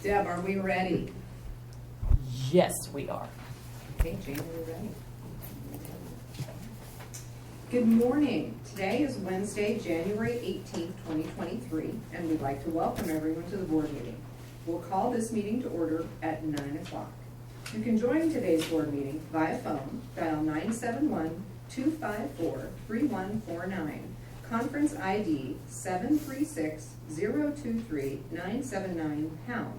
Deb, are we ready? Yes, we are. Okay, Jane, we're ready. Good morning. Today is Wednesday, January 18th, 2023, and we'd like to welcome everyone to the board meeting. We'll call this meeting to order at 9 o'clock. You can join today's board meeting via phone, dial 971-254-3149, conference ID 736-023-979#.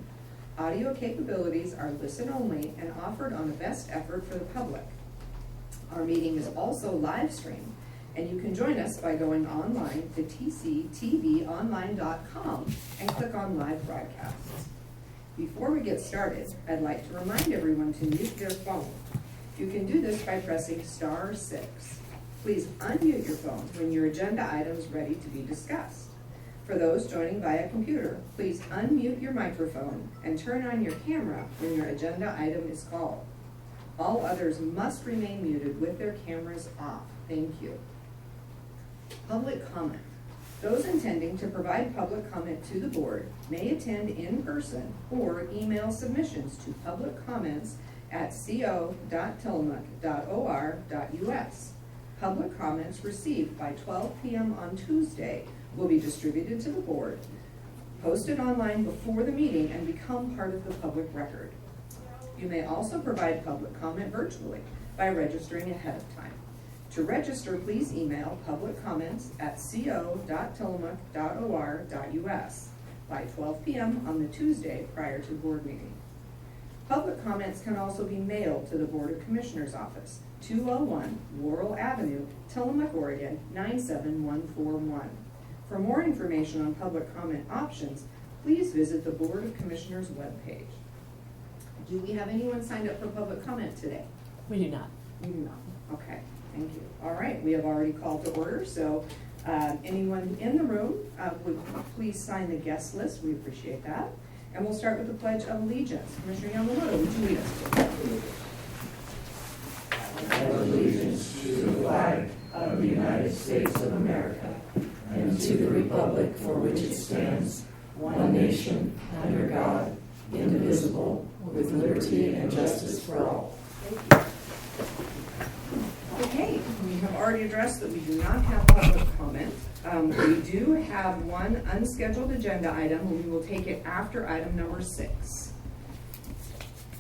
Audio capabilities are listen only and offered on the best effort for the public. Our meeting is also live streamed, and you can join us by going online to tctvonline.com and click on live broadcasts. Before we get started, I'd like to remind everyone to mute their phone. You can do this by pressing *6. Please unmute your phone when your agenda item is ready to be discussed. For those joining via computer, please unmute your microphone and turn on your camera when your agenda item is called. All others must remain muted with their cameras off. Thank you. Public comment. Those intending to provide public comment to the board may attend in person or email submissions to publiccomments@co.tillamook.or.us. Public comments received by 12 p.m. on Tuesday will be distributed to the board, posted online before the meeting, and become part of the public record. You may also provide public comment virtually by registering ahead of time. To register, please email publiccomments@co.tillamook.or.us by 12 p.m. on the Tuesday prior to the board meeting. Public comments can also be mailed to the Board of Commissioners office, 201 Laurel Avenue, Tillamook, Oregon 97141. For more information on public comment options, please visit the Board of Commissioners webpage. Do we have anyone signed up for public comment today? We do not. We do not. Okay, thank you. All right, we have already called to order, so anyone in the room would please sign the guest list. We appreciate that. And we'll start with the Pledge of Allegiance. Commissioner Yamamoto, would you lead us? I pledge allegiance to the flag of the United States of America and to the republic for which it stands, one nation, under God, indivisible, with liberty and justice for all. Thank you. Okay, we have already addressed that we do not have public comment. We do have one unscheduled agenda item, and we will take it after item number 6.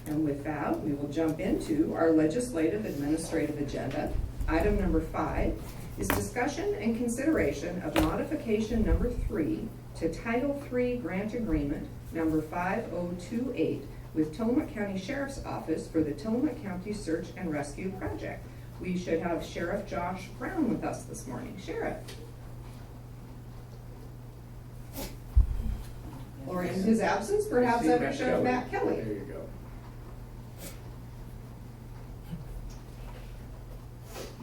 And with that, we will jump into our legislative administrative agenda. Item number 5 is discussion and consideration of modification number 3 to Title III Grant Agreement number 5028 with Tillamook County Sheriff's Office for the Tillamook County Search and Rescue Project. We should have Sheriff Josh Brown with us this morning. Sheriff. Or in his absence, perhaps under Sheriff Matt Kelly. There you go.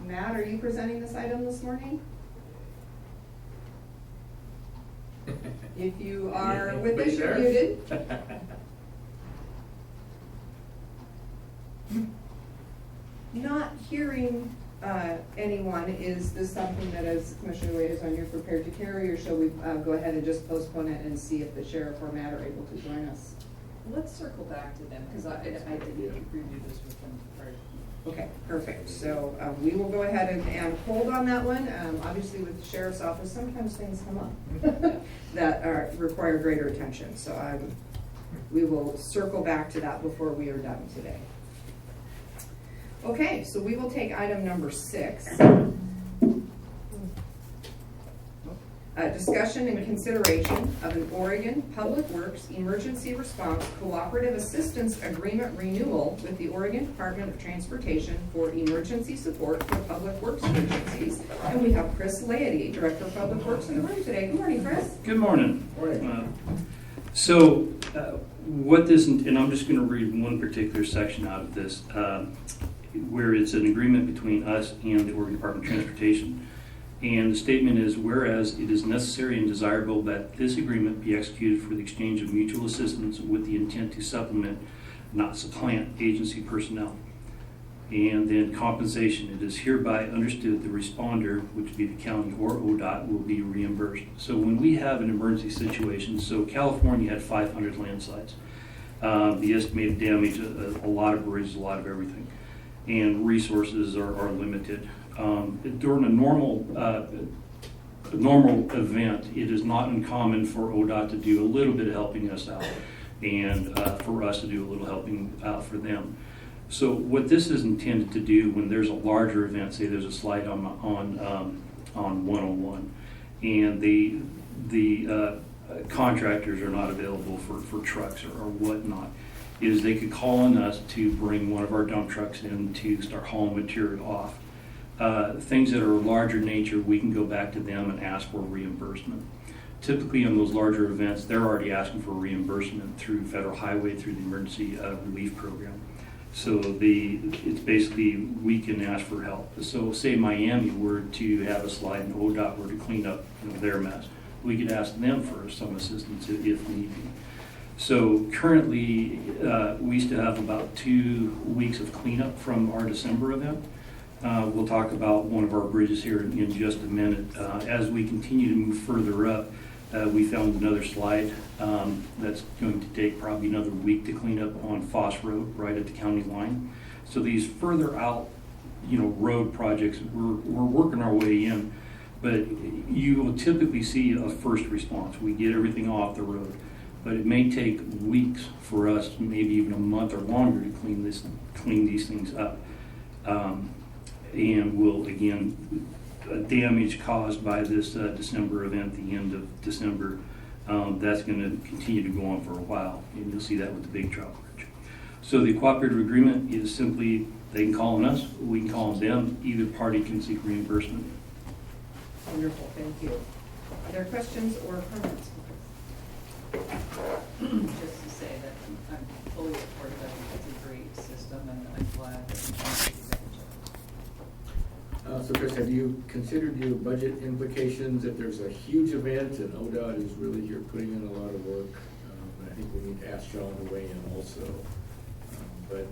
Matt, are you presenting this item this morning? If you are with us, you're muted. Not hearing anyone, is this something that as Commissioner Wade is on, you're prepared to carry, or shall we go ahead and just postpone it and see if the sheriff or Matt are able to join us? Let's circle back to them, because I didn't review this with them prior. Okay, perfect. So we will go ahead and hold on that one. Obviously with the sheriff's office, sometimes things come up that require greater attention. So we will circle back to that before we are done today. Okay, so we will take item number 6. Discussion and consideration of an Oregon Public Works Emergency Response Cooperative Assistance Agreement renewal with the Oregon Department of Transportation for emergency support for public works agencies. And we have Chris Laity, Director of Public Works, in the room today. Good morning, Chris. Good morning. Morning. What this, and I'm just going to read one particular section out of this, where it's an agreement between us and the Oregon Department of Transportation. And the statement is, whereas it is necessary and desirable that this agreement be executed for the exchange of mutual assistance with the intent to supplement, not supplant, agency personnel. And then compensation, it is hereby understood the responder, which would be the county or ODOT, will be reimbursed. So when we have an emergency situation, so California had 500 landslides. the estimated damage, a lot of bridges, a lot of everything, and resources are limited. During a normal event, it is not uncommon for ODOT to do a little bit of helping us out, and for us to do a little helping out for them. So what this is intended to do when there's a larger event, say there's a slide on 101, and the contractors are not available for trucks or whatnot, is they could call on us to bring one of our dump trucks in to start hauling material off. Things that are larger nature, we can go back to them and ask for reimbursement. Typically on those larger events, they're already asking for reimbursement through Federal Highway, through the Emergency Relief Program. So it's basically, we can ask for help. So say Miami were to have a slide and ODOT were to clean up their mess, we could ask them for some assistance if need be. So currently, we still have about 2 weeks of cleanup from our December event. We'll talk about one of our bridges here in just a minute. As we continue to move further up, we found another slide that's going to take probably another week to clean up on Foss Road, right at the county line. So these further out, road projects, we're working our way in, but you will typically see a first response. We get everything off the road, but it may take weeks for us, maybe even a month or longer, to clean these things up. And will, again, damage caused by this December event, the end of December, that's going to continue to go on for a while, and you'll see that with the Big Trout Bridge. So the cooperative agreement is simply, they can call on us, we can call on them, either party can seek reimbursement. Wonderful, thank you. Are there questions or comments? Just to say that I'm fully supportive. I think it's a great system, and I'm glad that we can take advantage of it. So Chris, have you considered your budget implications if there's a huge event and ODOT is really here putting in a lot of work? I think we need to ask Sean to weigh in also. But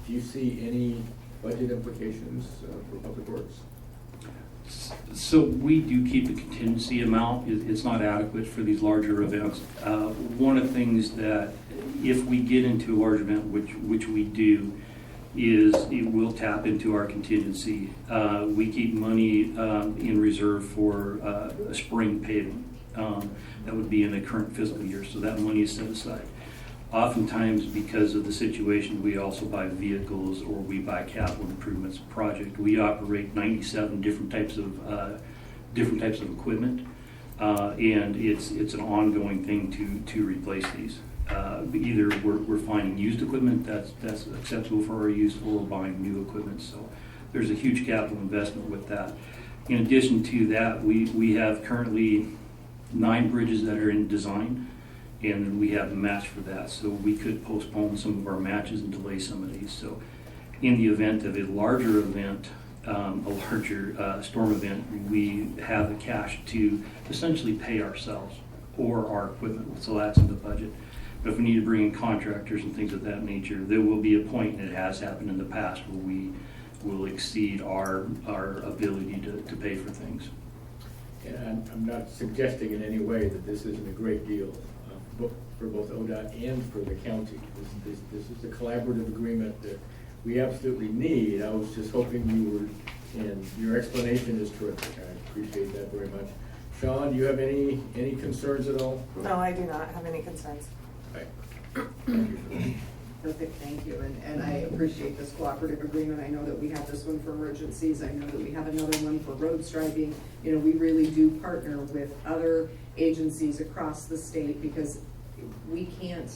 do you see any budget implications for Public Works? So we do keep a contingency amount. It's not adequate for these larger events. One of the things that, if we get into a large event, which we do, is it will tap into our contingency. We keep money in reserve for a spring paving. That would be in the current fiscal year, so that money is set aside. Oftentimes, because of the situation, we also buy vehicles or we buy capital improvements project. We operate 97 different types of equipment, and it's an ongoing thing to replace these. Either we're finding used equipment that's acceptable for our use, or we're buying new equipment. So there's a huge capital investment with that. In addition to that, we have currently 9 bridges that are in design, and we have a match for that. So we could postpone some of our matches and delay some of these. So in the event of a larger event, a larger storm event, we have the cash to essentially pay ourselves or our equipment. So that's in the budget. But if we need to bring in contractors and things of that nature, there will be a point, and it has happened in the past, where we will exceed our ability to pay for things. And I'm not suggesting in any way that this isn't a great deal for both ODOT and for the county. This is a collaborative agreement that we absolutely need. I was just hoping you were, and your explanation is terrific. I appreciate that very much. Sean, do you have any concerns at all? No, I do not have any concerns. Right. Thank you. Perfect, thank you, and I appreciate this cooperative agreement. I know that we have this one for emergencies, I know that we have another one for road striping. We really do partner with other agencies across the state, because we can't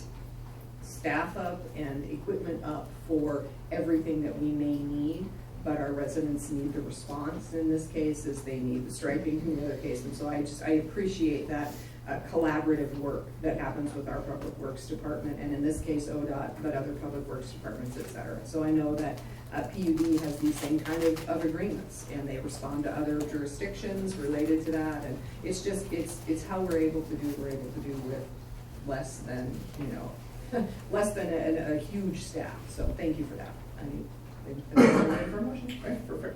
staff up and equipment up for everything that we may need, but our residents need the response in this case, as they need the striping in the other case. And so I appreciate that collaborative work that happens with our Public Works Department, and in this case ODOT, but other Public Works Departments, et cetera. So I know that PUD has these same kind of agreements, and they respond to other jurisdictions related to that, and it's how we're able to do with less than a huge staff. So thank you for that. I'm ready for a motion. Right, perfect.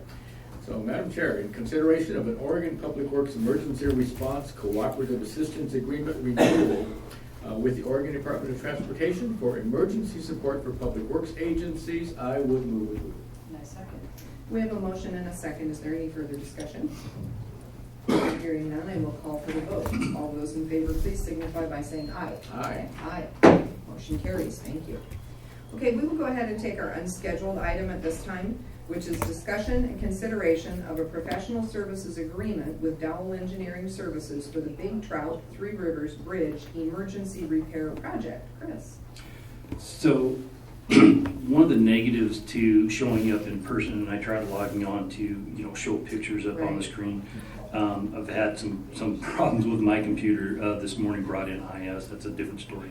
So, Madam Chair, in consideration of an Oregon Public Works Emergency Response Cooperative Assistance Agreement renewal with the Oregon Department of Transportation for emergency support for public works agencies. I would move it. And I second. We have a motion and a second. Is there any further discussion? Hearing none, I will call for the vote. All those in favor, please signify by saying aye. Aye. Aye. Motion carries. Thank you. Okay, we will go ahead and take our unscheduled item at this time, which is discussion and consideration of a professional services agreement with Dowell Engineering Services for the Big Trout Three Rivers Bridge Emergency Repair Project. Chris? So, one of the negatives to showing up in person, and I tried logging on to, show pictures up on the Right. screen. I've had some problems with my computer. This morning brought in IS, that's a different story.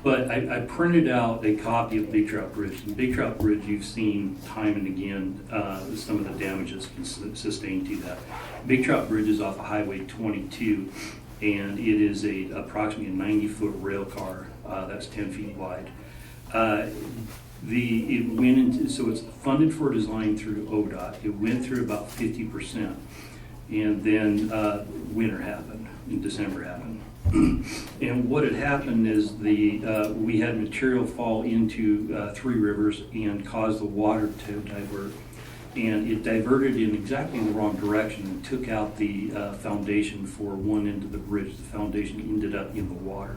But I printed out a copy of Big Trout Bridge. And Big Trout Bridge, you've seen time and again, some of the damages sustained to that. Big Trout Bridge is off of Highway 22, and it is approximately a 90-foot rail car that's 10 feet wide. It went into, so it's funded for design through ODOT. It went through about 50%, and then winter happened, in December happened. And what had happened is we had material fall into Three Rivers and caused the water to divert. And it diverted in exactly the wrong direction and took out the foundation for one end of the bridge. The foundation ended up in the water.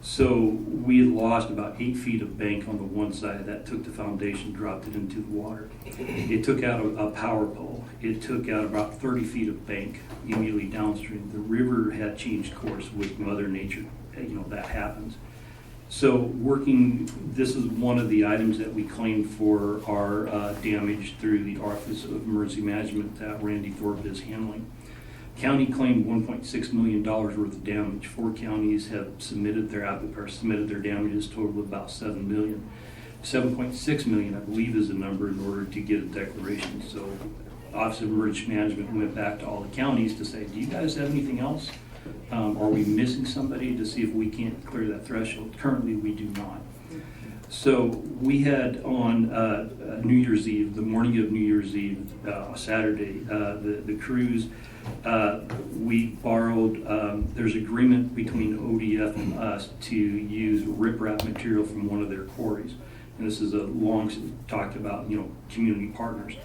So we had lost about 8 feet of bank on the one side. That took the foundation, dropped it into the water. It took out a power pole. It took out about 30 feet of bank immediately downstream. The river had changed course with Mother Nature. That happens. So this is one of the items that we claimed for our damage through the Office of Emergency Management that Randy Thorpe is handling. County claimed $1.6 million worth of damage. 4 counties have submitted their damages, total of about $7 million. $7.6 million, I believe, is the number in order to get a declaration. So Office of Emergency Management went back to all the counties to say, do you guys have anything else? Are we missing somebody to see if we can't clear that threshold? Currently, we do not. So we had on New Year's Eve, the morning of New Year's Eve, Saturday, the crews, we borrowed, there's agreement between ODF and us to use riprap material from one of their quarries. And this is a long talked about, community partners.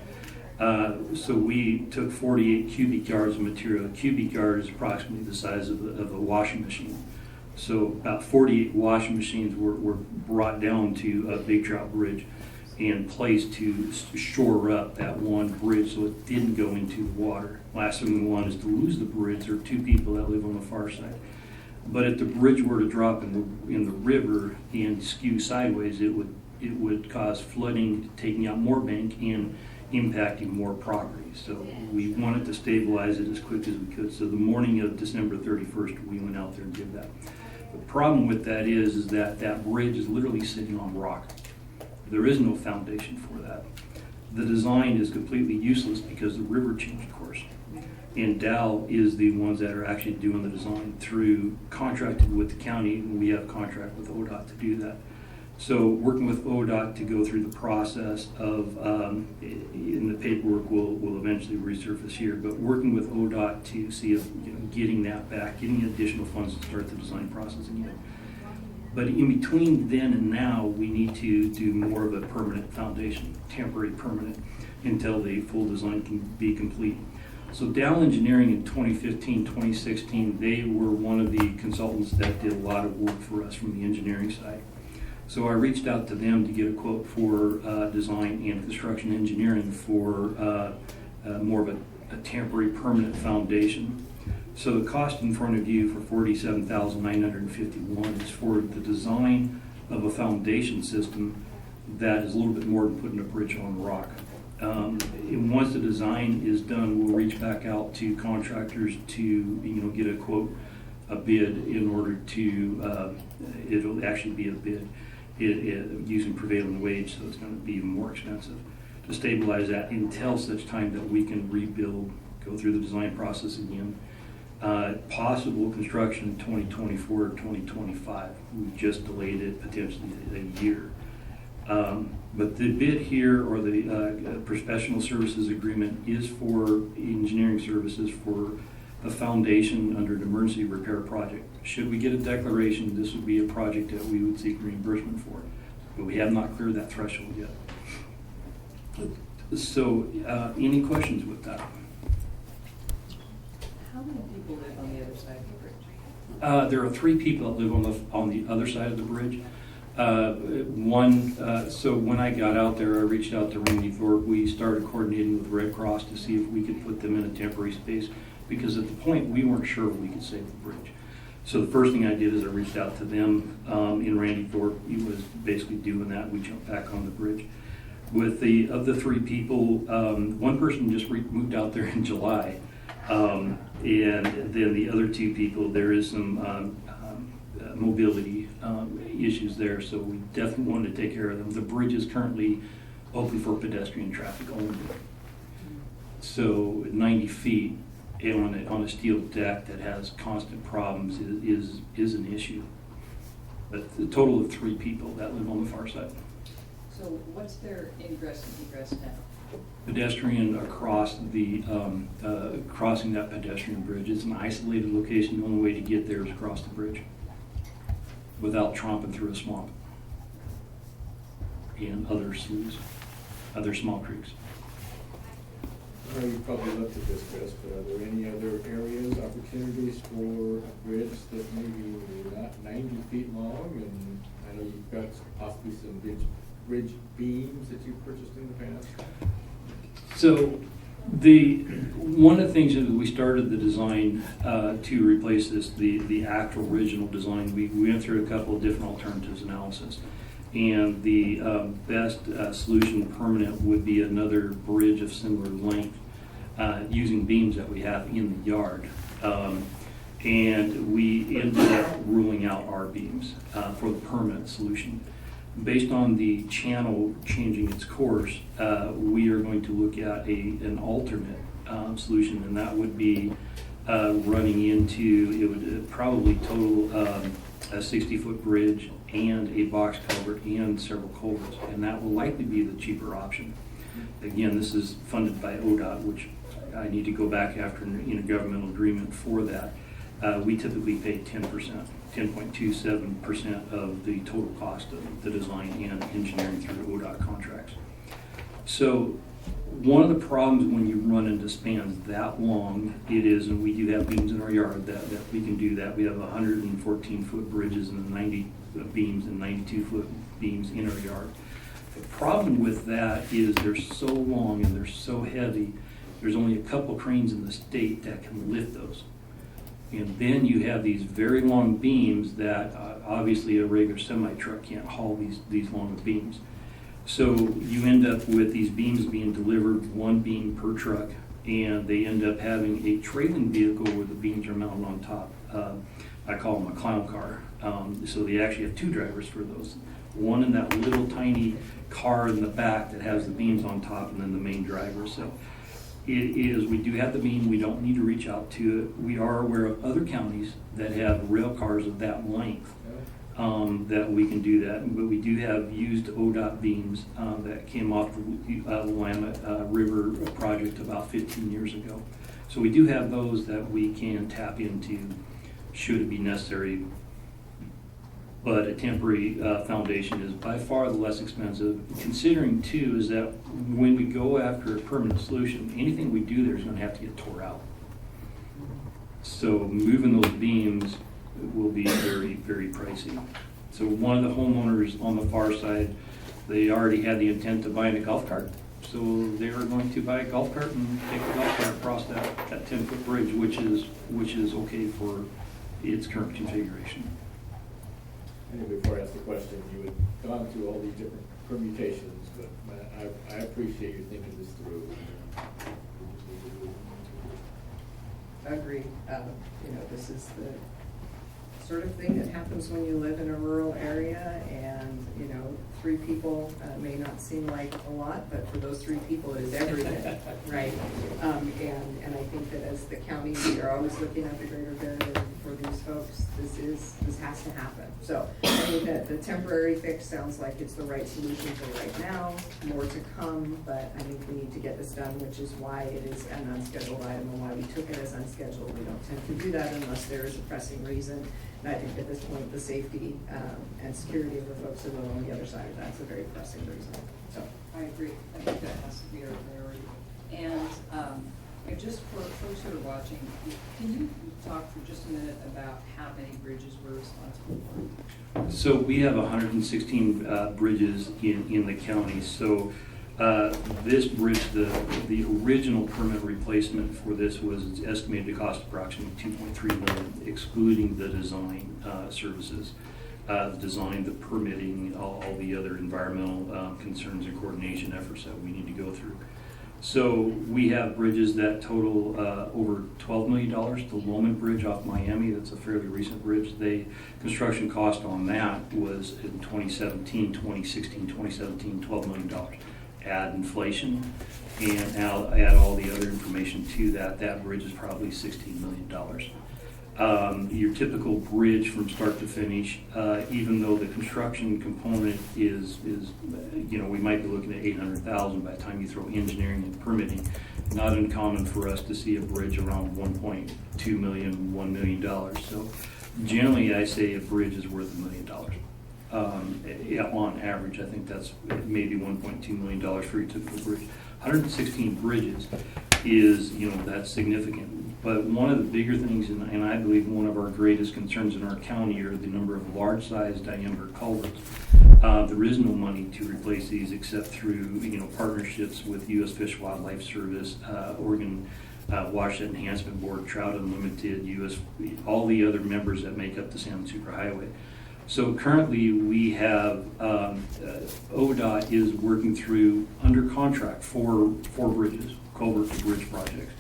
So we took 48 cubic yards of material. A cubic yard is approximately the size of a washing machine. So about 48 washing machines were brought down to Big Trout Bridge and placed to shore up that one bridge so it didn't go into the water. Last thing we want is to lose the bridge. There are 2 people that live on the far side. But if the bridge were to drop in the river and skew sideways, it would cause flooding, taking out more bank and impacting more property. So we wanted to stabilize it as quick as we could. So the morning of December 31st, we went out there and did that. The problem with that is that bridge is literally sitting on rock. There is no foundation for that. The design is completely useless because the river changed course. And Dow is the ones that are actually doing the design through contracted with the county, and we have contract with ODOT to do that. So working with ODOT to go through the process of, in the paperwork will eventually resurface here, but working with ODOT to see if getting that back, getting additional funds to start the design process again. But in between then and now, we need to do more of a permanent foundation, temporary permanent, until the full design can be complete. So Dow Engineering in 2015, 2016, they were one of the consultants that did a lot of work for us from the engineering side. So I reached out to them to get a quote for design and construction engineering for more of a temporary permanent foundation. So the cost in front of you for $47,951 is for the design of a foundation system that is a little bit more than putting a bridge on rock. And once the design is done, we'll reach back out to contractors to get a quote, a bid in order to, it'll actually be a bid. Using prevailing wage, so it's going to be even more expensive to stabilize that until such time that we can rebuild, go through the design process again. Possible construction in 2024 or 2025. We've just delayed it potentially a year. But the bid here, or the professional services agreement, is for engineering services for a foundation under an emergency repair project. Should we get a declaration, this would be a project that we would seek reimbursement for. But we have not cleared that threshold yet. So, any questions with that? How many people live on the other side of the bridge? There are 3 people that live on the other side of the bridge. So when I got out there, I reached out to Randy Thorpe. We started coordinating with Red Cross to see if we could put them in a temporary space, because at the point we weren't sure we could save the bridge. So the first thing I did is I reached out to them, and Randy Thorpe, he was basically doing that. We jumped back on the bridge. Of the 3 people, one person just moved out there in July. And then the other 2 people, there is some mobility issues there, so we definitely wanted to take care of them. The bridge is currently open for pedestrian traffic only. So 90 feet on a steel deck that has constant problems is an issue. But the total of 3 people that live on the far side. So what's their ingress and egress now? Pedestrian across crossing that pedestrian bridge. It's an isolated location. The only way to get there is across the bridge without tromping through a swamp and other sloughs, other small creeks. I know you probably looked at this, Chris, but are there any other areas, opportunities for a bridge that maybe not 90 feet long? And I know you've got possibly some bridge beams that you've purchased in the past. So one of the things that we started the design to replace this, the actual original design, we went through a couple of different alternatives analysis. And the best solution permanent would be another bridge of similar length using beams that we have in the yard. And we ended up ruling out our beams for the permanent solution. Based on the channel changing its course, we are going to look at an alternate solution, and that would be running into, it would probably total a 60-foot bridge and a box culvert and several culverts, and that will likely be the cheaper option. Again, this is funded by ODOT, which I need to go back after an intergovernmental agreement for that. We typically pay 10%. 10.27% of the total cost of the design and engineering through ODOT contracts. So one of the problems when you run into spans that long, it is, and we do have beams in our yard that we can do that. We have 114-foot bridges and 90 beams and 92-foot beams in our yard. The problem with that is they're so long and they're so heavy, there's only a couple cranes in the state that can lift those. And then you have these very long beams that obviously a regular semi-truck can't haul these long beams. So you end up with these beams being delivered, 1 beam per truck, and they end up having a trailing vehicle where the beams are mounted on top. I call them a clown car. So they actually have 2 drivers for those. One in that little tiny car in the back that has the beams on top, and then the main driver. So it is, we do have the beam, we don't need to reach out to it. We are aware of other counties that have rail cars of that length that we can do that. But we do have used ODOT beams that came off the Willamette River project about 15 years ago. So we do have those that we can tap into should it be necessary. But a temporary foundation is by far the less expensive. Considering too is that when we go after a permanent solution, anything we do there is going to have to get tore out. So moving those beams will be very, very pricey. So one of the homeowners on the far side, they already had the intent to buy a golf cart. So they were going to buy a golf cart and take the golf cart across that 10-foot bridge, which is okay for its current configuration. And before I ask the question, you had gone through all these different permutations, but I appreciate you thinking this through. Agreed. This is the sort of thing that happens when you live in a rural area, and 3 people may not seem like a lot, but for those 3 people, it is everything, right? And I think that as the county, we are always looking at the greater good, and for these folks, this has to happen. So, I mean, the temporary fix sounds like it's the right solution for right now, more to come, but I think we need to get this done, which is why it is an unscheduled item and why we took it as unscheduled. We don't tend to do that unless there is a pressing reason. And I think at this point, the safety and security of the folks who live on the other side of that's a very pressing reason. So, I agree. I think that has to be our priority. And just for folks who are watching, can you talk for just a minute about how many bridges we're responsible for? So we have 116 bridges in the county. So this bridge, the original permit replacement for this was estimated to cost approximately $2.3 million, excluding the design services, the design, the permitting, all the other environmental concerns and coordination efforts that we need to go through. So we have bridges that total over $12 million. The Loman Bridge off Miami, that's a fairly recent bridge. The construction cost on that was in 2017, 2016, 2017, $12 million. Add inflation and add all the other information to that, that bridge is probably $16 million. Your typical bridge from start to finish, even though the construction component is we might be looking at $800,000 by the time you throw engineering and permitting. Not uncommon for us to see a bridge around $1.2 million, $1 million. So generally, I say a bridge is worth $1 million. On average, I think that's maybe $1.2 million for your typical bridge. 116 bridges is, that's significant. But one of the bigger things, and I believe one of our greatest concerns in our county, are the number of large-sized diameter culverts. There is no money to replace these except through, partnerships with U.S. Fish and Wildlife Service, Oregon Watershed Enhancement Board, Trout Unlimited, all the other members that make up the Salmon Superhighway. So currently we have, ODOT is working through, under contract, four bridges, culvert to bridge projects.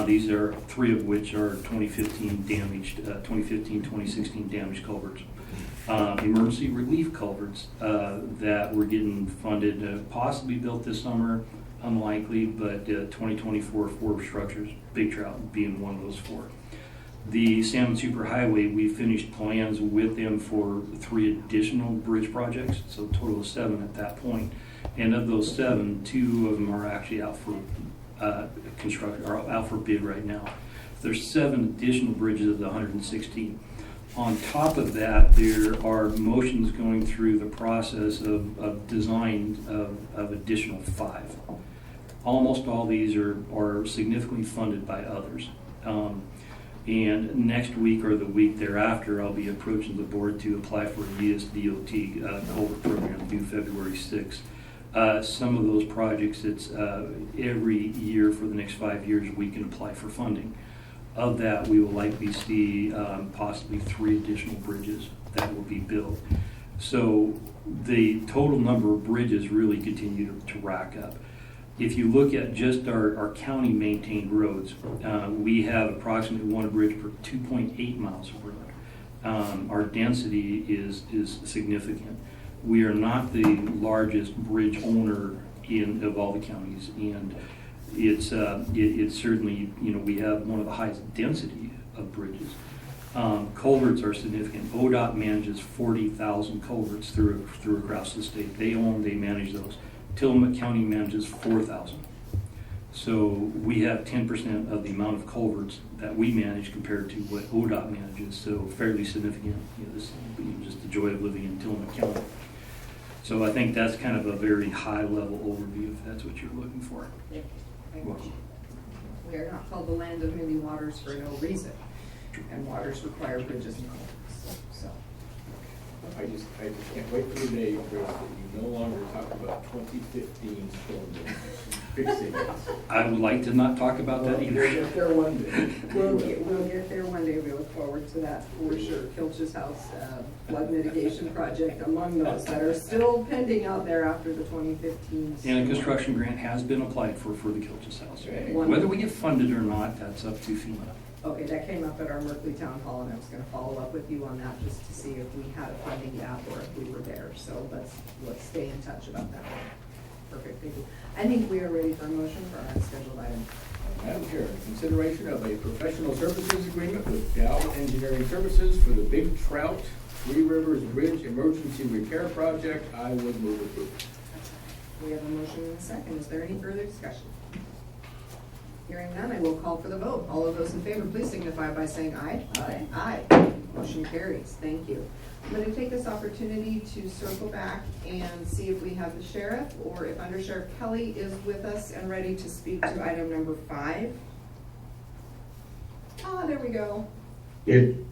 These are 3 of which are 2015 damaged, 2015, 2016 damaged culverts. Emergency relief culverts that were getting funded, possibly built this summer, unlikely, but 2024 4 structures, Big Trout being one of those 4. The Salmon Superhighway, we finished plans with them for 3 additional bridge projects, so a total of 7 at that point. And of those 7, 2 of them are actually out for construction, or out for bid right now. There's 7 additional bridges of the 116. On top of that, there are motions going through the process of design of additional 5. Almost all these are significantly funded by others. And next week or the week thereafter, I'll be approaching the board to apply for a USDOT culvert program due February 6th. Some of those projects, it's every year for the next 5 years we can apply for funding. Of that, we will likely see possibly 3 additional bridges that will be built. So the total number of bridges really continue to rack up. If you look at just our county maintained roads, we have approximately 1 bridge per 2.8 miles of road. Our density is significant. We are not the largest bridge owner of all the counties, and it's certainly, we have one of the highest density of bridges. Culverts are significant. ODOT manages 40,000 culverts through across the state. They manage those. Tillamook County manages 4,000. So we have 10% of the amount of culverts that we manage compared to what ODOT manages. So fairly significant. This is just the joy of living in Tillamook County. So I think that's kind of a very high level overview if that's what you're looking for. Thank you. We are not called the land of many waters for no reason, and waters require bridges and culverts. So. I just can't wait for the day, Chris, that you no longer talk about 2015 storm damage, fixing it. I would like to not talk about that either. We'll get there one day. We'll get there one day. We look forward to that for sure. Kilch's House flood mitigation project among those that are still pending out there after the 2015. And a construction grant has been applied for the Kilch's House. Right. Whether we get funded or not, that's up to FEMA. Okay, that came up at our Merkley Town Hall, and I was going to follow up with you on that just to see if we had a funding gap or if we were there. So let's stay in touch about that. Perfect, thank you. I think we are ready for a motion for our unscheduled item. Madam Chair, consideration of a professional services agreement with Dow Engineering Services for the Big Trout Three Rivers Bridge Emergency Repair Project. I would move approval. We have a motion and a second. Is there any further discussion? Hearing none, I will call for the vote. All of those in favor, please signify by saying aye. Aye. Aye. Motion carries. Thank you. I'm going to take this opportunity to circle back and see if we have the sheriff or if Under Sheriff Kelly is with us and ready to speak to item number 5. Ah, there we go. Good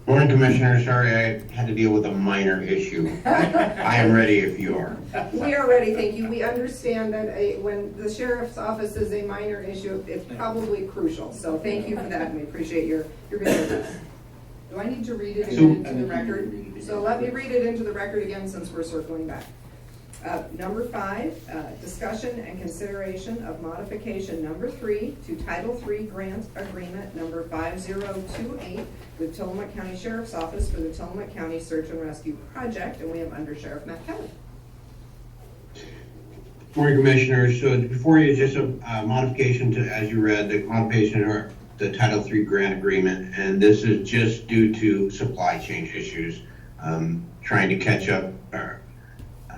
morning, Commissioner. Sorry I had to deal with a minor issue. I am ready if you are. We are ready, thank you. We understand that when the sheriff's office is a minor issue, it's probably crucial. So thank you for that, and we appreciate your being with us. Do I need to read it again into the record? So let me read it into the record again since we're circling back. Number 5, discussion and consideration of modification number 3 to Title III Grant Agreement number 5028 with Tillamook County Sheriff's Office for the Tillamook County Search and Rescue Project, and we have Under Sheriff Matt Kelly. Morning, Commissioners. So before you, just a modification to, as you read, the modification or the Title III grant agreement, and this is just due to supply chain issues, trying to catch up.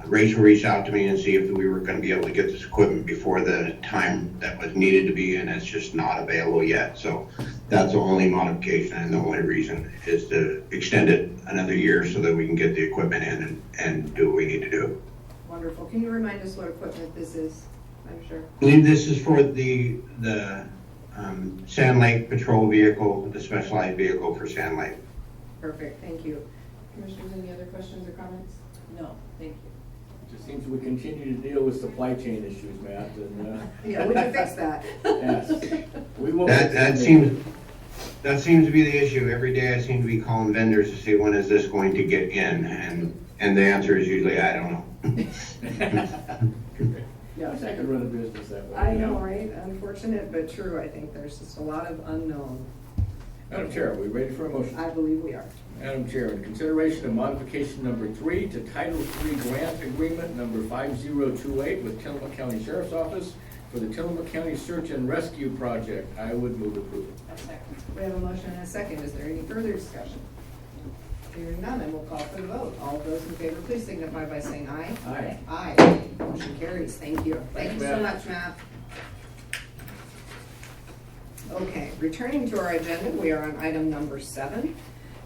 Rachel reached out to me and see if we were going to be able to get this equipment before the time that was needed to be, and it's just not available yet. So that's the only modification, and the only reason is to extend it another year so that we can get the equipment in and do what we need to do. Wonderful. Can you remind us what equipment this is? I'm sure. I believe this is for the Sand Lake Patrol vehicle, the specialized vehicle for Sand Lake. Perfect, thank you. Commissioners, any other questions or comments? No, thank you. It just seems we continue to deal with supply chain issues, Matt, and, Yeah, would you fix that? yes. We will. That seems to be the issue. Every day I seem to be calling vendors to see when is this going to get in, and the answer is usually, I don't know. Yeah, I wish I could run a business that way. I know, right? Unfortunate, but true. I think there's just a lot of unknown. Madam Chair, are we ready for a motion? I believe we are. Madam Chair, in consideration of modification number 3 to Title III Grant Agreement number 5028 with Tillamook County Sheriff's Office for the Tillamook County Search and Rescue Project, I would move approval. A second. We have a motion and a second. Is there any further discussion? Hearing none, and we'll call for the vote. All of those in favor, please signify by saying aye. Aye. Aye. Motion carries. Thank you. Thank you so Thanks, much, Matt. Okay, returning to our agenda, we are on item number 7.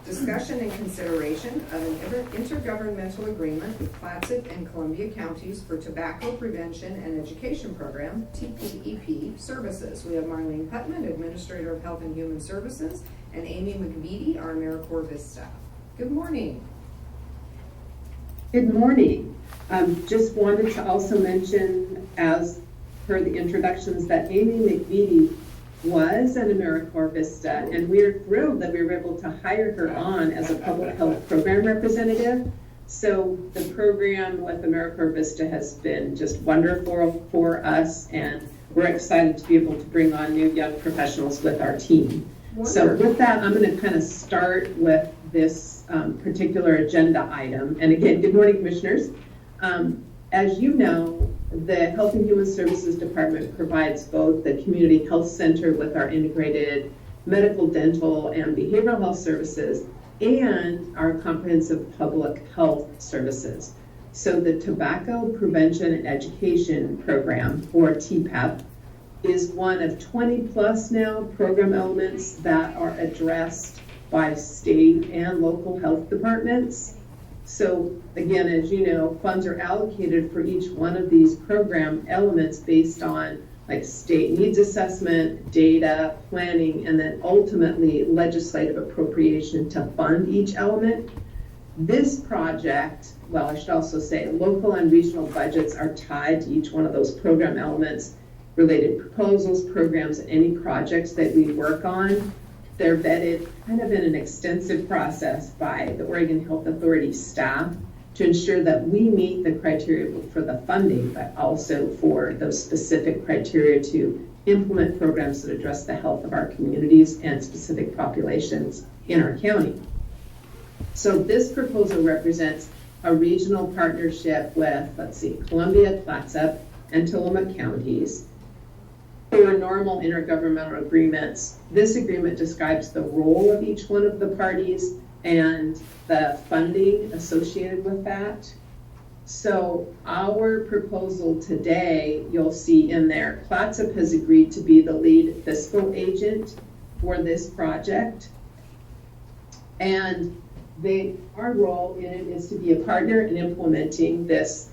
Discussion and consideration of an intergovernmental agreement with Clatsop and Columbia counties for tobacco prevention and education program, TPEP, services. We have Marlene Putman, Administrator of Health and Human Services, and Amy McVitie, our AmeriCorps Vista. Good morning. Good morning. Just wanted to also mention, as per the introductions, that Amy McVitie was an AmeriCorps Vista, and we are thrilled that we were able to hire her on as a public health program representative. So the program with AmeriCorps Vista has been just wonderful for us, and we're excited to be able to bring on new young professionals with our team. So with that, I'm going to kind of start with this particular agenda item. And again, good morning, Commissioners. As you know, the Health and Human Services Department provides both the Community Health Center with our integrated medical, dental, and behavioral health services, and our comprehensive public health services. So the Tobacco Prevention and Education Program, or TPEP, is one of 20 plus now program elements that are addressed by state and local health departments. So again, as you know, funds are allocated for each one of these program elements based on like state needs assessment, data, planning, and then ultimately legislative appropriation to fund each element. This project, well, I should also say local and regional budgets are tied to each one of those program elements, related proposals, programs, and any projects that we work on. They're vetted kind of in an extensive process by the Oregon Health Authority staff to ensure that we meet the criteria for the funding, but also for those specific criteria to implement programs that address the health of our communities and specific populations in our county. So this proposal represents a regional partnership with, let's see, Columbia, Clatsop, and Tillamook counties. for normal intergovernmental agreements, this agreement describes the role of each one of the parties and the funding associated with that. So our proposal today, you'll see in there, Clatsop has agreed to be the lead fiscal agent for this project. And our role in it is to be a partner in implementing this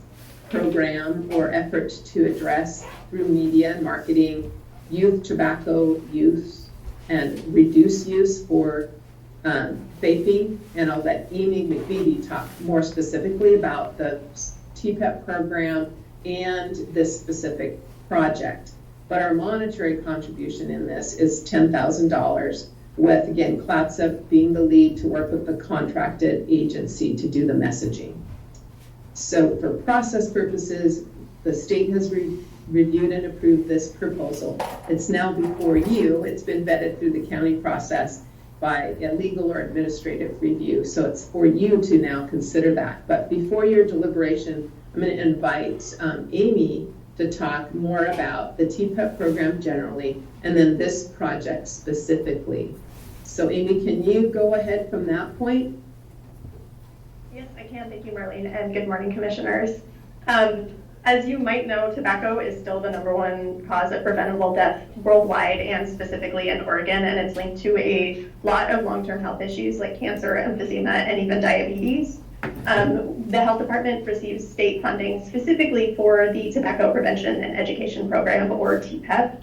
program or effort to address through media and marketing youth tobacco use and reduce use for vaping. And I'll let Amy McVitie talk more specifically about the TPEP program and this specific project. But our monetary contribution in this is $10,000, with, again, Clatsop being the lead to work with the contracted agency to do the messaging. So for process purposes, the state has reviewed and approved this proposal. It's now before you. It's been vetted through the county process by a legal or administrative review. So it's for you to now consider that. But before your deliberation, I'm going to invite Amy to talk more about the TPEP program generally, and then this project specifically. So Amy, can you go ahead from that point? Yes, I can. Thank you, Marlene, and good morning, commissioners. As you might know, tobacco is still the #1 cause of preventable death worldwide and specifically in Oregon, and it's linked to a lot of long-term health issues like cancer, emphysema, and even diabetes. The health department receives state funding specifically for the Tobacco Prevention and Education Program, or TPEP,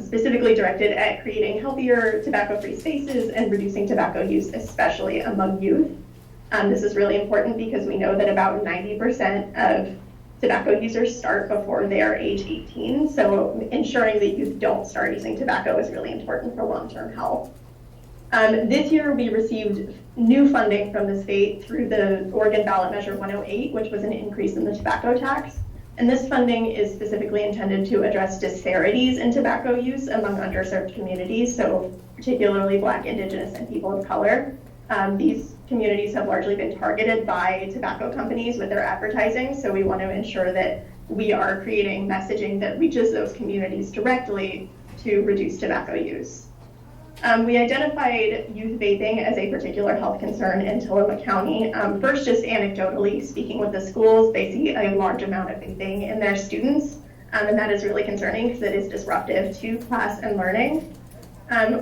specifically directed at creating healthier tobacco-free spaces and reducing tobacco use, especially among youth. This is really important because we know that about 90% of tobacco users start before they are age 18, so ensuring that youth don't start using tobacco is really important for long-term health. This year we received new funding from the state through the Oregon Ballot Measure 108, which was an increase in the tobacco tax. And this funding is specifically intended to address disparities in tobacco use among underserved communities, so particularly Black, Indigenous, and people of color. These communities have largely been targeted by tobacco companies with their advertising, so we want to ensure that we are creating messaging that reaches those communities directly to reduce tobacco use. We identified youth vaping as a particular health concern in Tillamook County. First, just anecdotally speaking with the schools, they see a large amount of vaping in their students, and that is really concerning because it is disruptive to class and learning.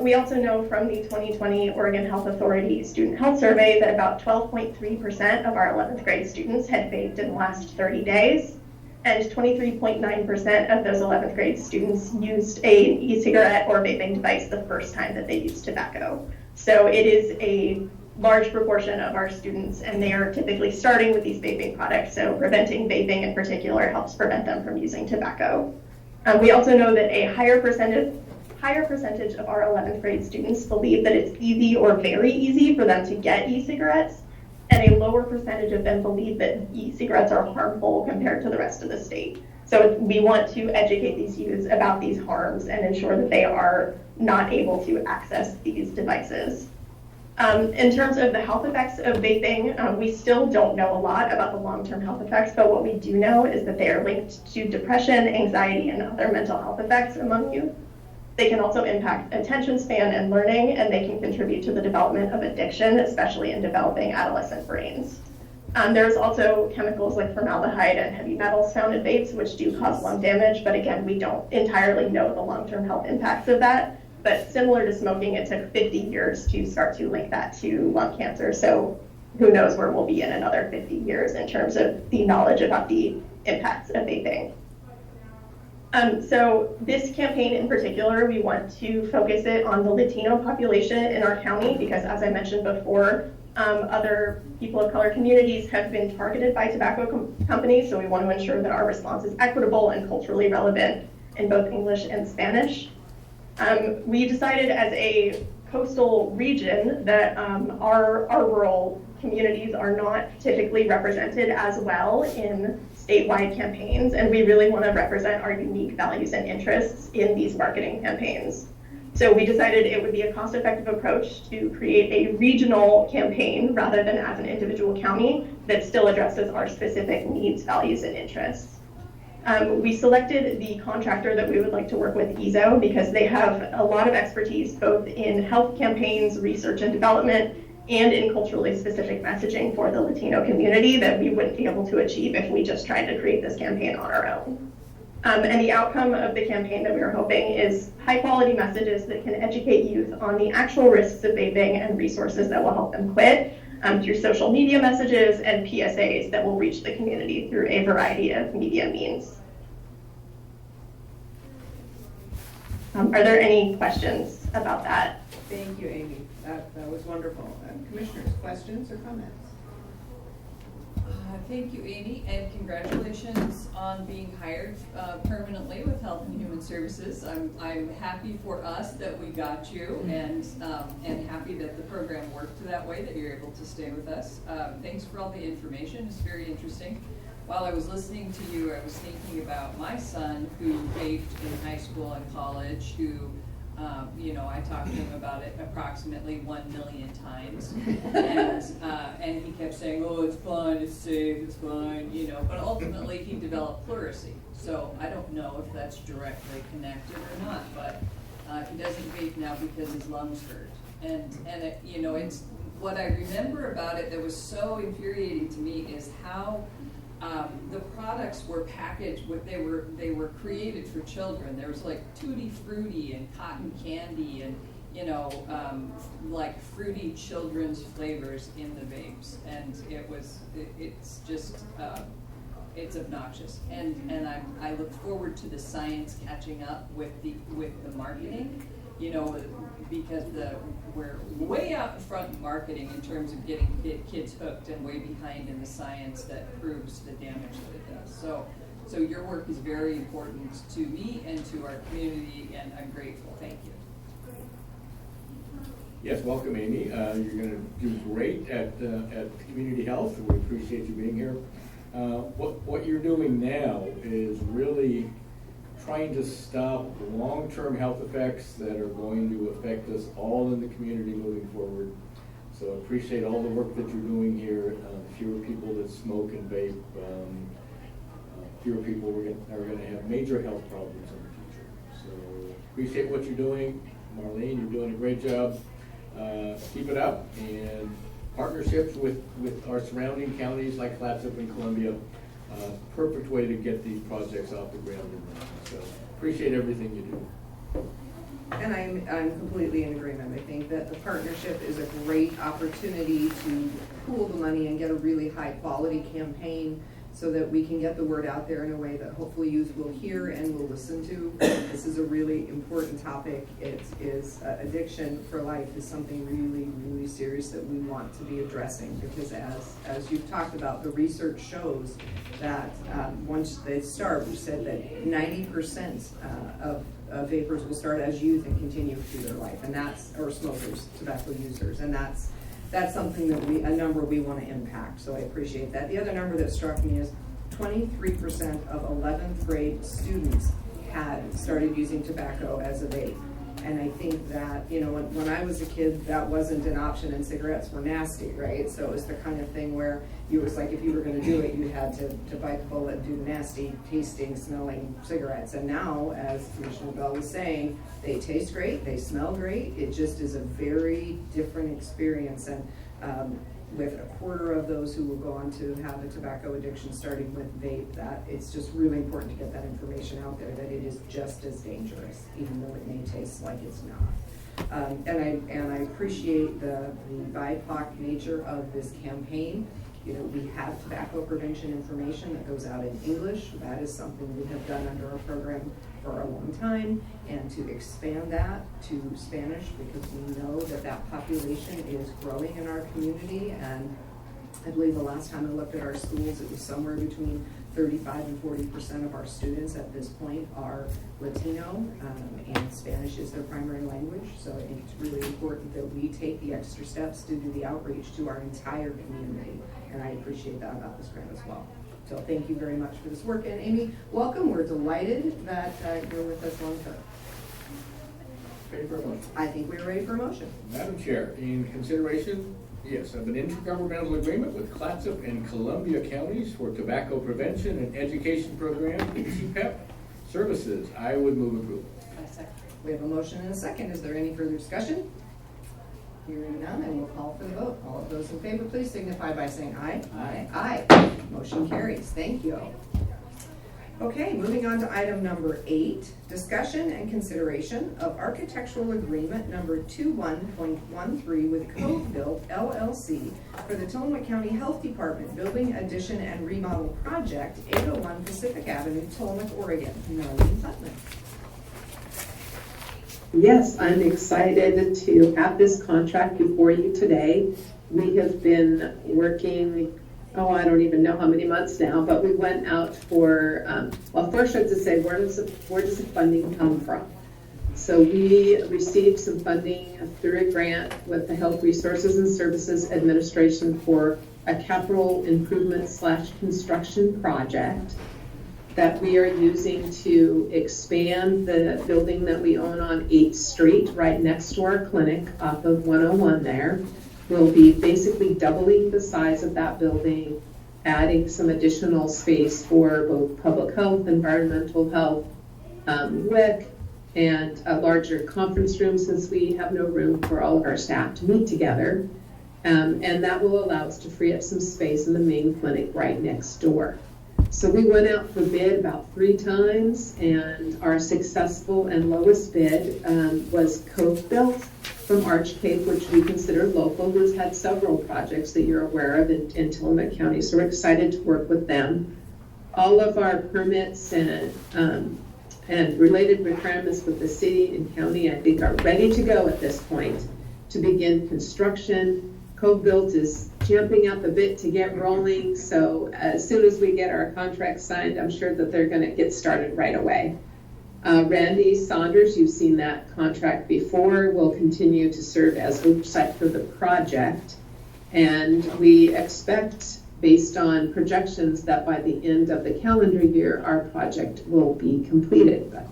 We also know from the 2020 Oregon Health Authority Student Health Survey that about 12.3% of our 11th grade students had vaped in the last 30 days. And 23.9% of those 11th grade students used an e-cigarette or vaping device the first time that they used tobacco. So it is a large proportion of our students, and they are typically starting with these vaping products. So preventing vaping in particular helps prevent them from using tobacco. We also know that a higher percentage of our 11th grade students believe that it's easy or very easy for them to get e-cigarettes, and a lower percentage of them believe that e-cigarettes are harmful compared to the rest of the state. So we want to educate these youths about these harms and ensure that they are not able to access these devices. In terms of the health effects of vaping, we still don't know a lot about the long-term health effects, but what we do know is that they are linked to depression, anxiety, and other mental health effects among youth. They can also impact attention span and learning, and they can contribute to the development of addiction, especially in developing adolescent brains. There's also chemicals like formaldehyde and heavy metals found in vapes, which do cause lung damage, but again, we don't entirely know the long-term health impacts of that. But similar to smoking, it took 50 years to start to link that to lung cancer, so who knows where we'll be in another 50 years in terms of the knowledge about the impacts of vaping. So this campaign in particular, we want to focus it on the Latino population in our county because, as I mentioned before, other people of color communities have been targeted by tobacco companies, so we want to ensure that our response is equitable and culturally relevant in both English and Spanish. We decided as a coastal region that our rural communities are not typically represented as well in statewide campaigns, and we really want to represent our unique values and interests in these marketing campaigns. So we decided it would be a cost-effective approach to create a regional campaign rather than as an individual county that still addresses our specific needs, values, and interests. We selected the contractor that we would like to work with, EZO, because they have a lot of expertise both in health campaigns, research and development, and in culturally specific messaging for the Latino community that we wouldn't be able to achieve if we just tried to create this campaign on our own. And the outcome of the campaign that we are hoping is high quality messages that can educate youth on the actual risks of vaping and resources that will help them quit through social media messages and PSAs that will reach the community through a variety of media means. Are there any questions about that? Thank you, Amy. That was wonderful. Commissioners, questions or comments? Thank you, Amy, and congratulations on being hired permanently with Health and Human Services. I'm happy for us that we got you, and happy that the program worked that way, that you're able to stay with us. Thanks for all the information. It's very interesting. While I was listening to you, I was thinking about my son who vaped in high school and college, who I talked to him about it approximately 1 million times, and he kept saying, "Oh, it's fine, it's safe, it's fine," But ultimately, he developed pleurisy. So I don't know if that's directly connected or not, but he doesn't vape now because his lungs hurt. And it's what I remember about it that was so infuriating to me is how the products were packaged. They were created for children. There was like Tutti Frutti and cotton candy and like fruity children's flavors in the vapes, and it's just it's obnoxious. And I look forward to the science catching up with the marketing. Because we're way out in front in marketing in terms of getting kids hooked, and way behind in the science that proves the damage that it does. So your work is very important to me and to our community, and I'm grateful. Thank you. Yes, welcome, Amy. You're going to do great at Community Health. We appreciate you being here. What you're doing now is really trying to stop the long-term health effects that are going to affect us all in the community moving forward. So I appreciate all the work that you're doing here. Fewer people that smoke and vape, fewer people are going to have major health problems in the future. So appreciate what you're doing. Marlene, you're doing a great job. Keep it up, and partnerships with our surrounding counties like Clatsop and Columbia, perfect way to get these projects off the ground. So appreciate everything you do. And I'm completely in agreement. I think that the partnership is a great opportunity to pool the money and get a really high quality campaign so that we can get the word out there in a way that hopefully youth will hear and will listen to. This is a really important topic. It is addiction for life is something really, really serious that we want to be addressing, because as you've talked about, the research shows that once they start, we said that 90% of vapors will start as youth and continue through their life, and or smokers, tobacco users, and that's something that a number we want to impact, so I appreciate that. The other number that struck me is 23% of 11th grade students had started using tobacco as a vape. And I think that, when I was a kid, that wasn't an option, and cigarettes were nasty, right? So it was the kind of thing where it was like, if you were going to do it, you had to bite the bullet and do nasty, tasting, smelling cigarettes. And now, as Commissioner Bell was saying, they taste great, they smell great. It just is a very different experience. And with a quarter of those who will go on to have a tobacco addiction starting with vape, that it's just really important to get that information out there, that it is just as dangerous, even though it may taste like it's not. And I appreciate the BIPOC nature of this campaign. We have tobacco prevention information that goes out in English. That is something we have done under our program for a long time, and to expand that to Spanish, because we know that population is growing in our community. And I believe the last time I looked at our schools, it was somewhere between 35 and 40% of our students at this point are Latino, and Spanish is their primary language. So I think it's really important that we take the extra steps to do the outreach to our entire community, and I appreciate that about this grant as well. So thank you very much for this work. And Amy, welcome. We're delighted that you're with us long term. Ready for a motion? I think we're ready for a motion. Madam Chair, in consideration Yes, of an intergovernmental agreement with Clatsop and Columbia counties for tobacco prevention and education program, CPEP services. I would move approval. I second. We have a motion and a second. Is there any further discussion? Hearing none, I will call for the vote. All of those in favor, please signify by saying aye. Aye. Aye. Motion carries. Thank you. Okay, moving on to item number 8, discussion and consideration of architectural agreement number 21.13 with Cove Built LLC for the Tillamook County Health Department Building Addition and Remodel Project, 801 Pacific Avenue, Tillamook, Oregon. Marlene Putnam. Yes, I'm excited to have this contract before you today. We have been working, I don't even know how many months now, but we went out for, well, first I have to say, where does the funding come from? So we received some funding through a grant with the Health Resources and Services Administration for a capital improvement / construction project that we are using to expand the building that we own on 8th Street, right next to our clinic off of 101 there. We'll be basically doubling the size of that building, adding some additional space for both public health, environmental health, WIC, and a larger conference room since we have no room for all of our staff to meet together. And that will allow us to free up some space in the main clinic right next door. So we went out for bid about 3 times, and our successful and lowest bid was Cove Built from Arch Cape, which we consider local, who's had several projects that you're aware of in Tillamook County. So we're excited to work with them. All of our permits and related requirements with the city and county, I think, are ready to go at this point to begin construction. Cove Built is champing up a bit to get rolling, so as soon as we get our contract signed, I'm sure that they're going to get started right away. Randy Saunders, you've seen that contract before, will continue to serve as oversight for the project, and we expect, based on projections, that by the end of the calendar year, our project will be completed. But,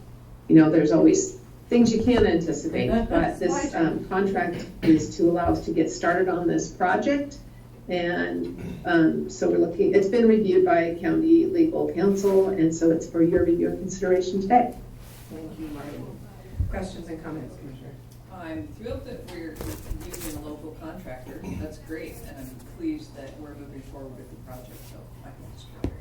there's always things you can't anticipate, but this contract is to allow us to get started on this project. And so we're looking, it's been reviewed by county legal counsel, and so it's for your review and consideration today. Thank you, Marlene. Questions and comments, Commissioner? I'm thrilled that we're using a local contractor. That's great, and I'm pleased that we're moving forward with the project, so I think it's great.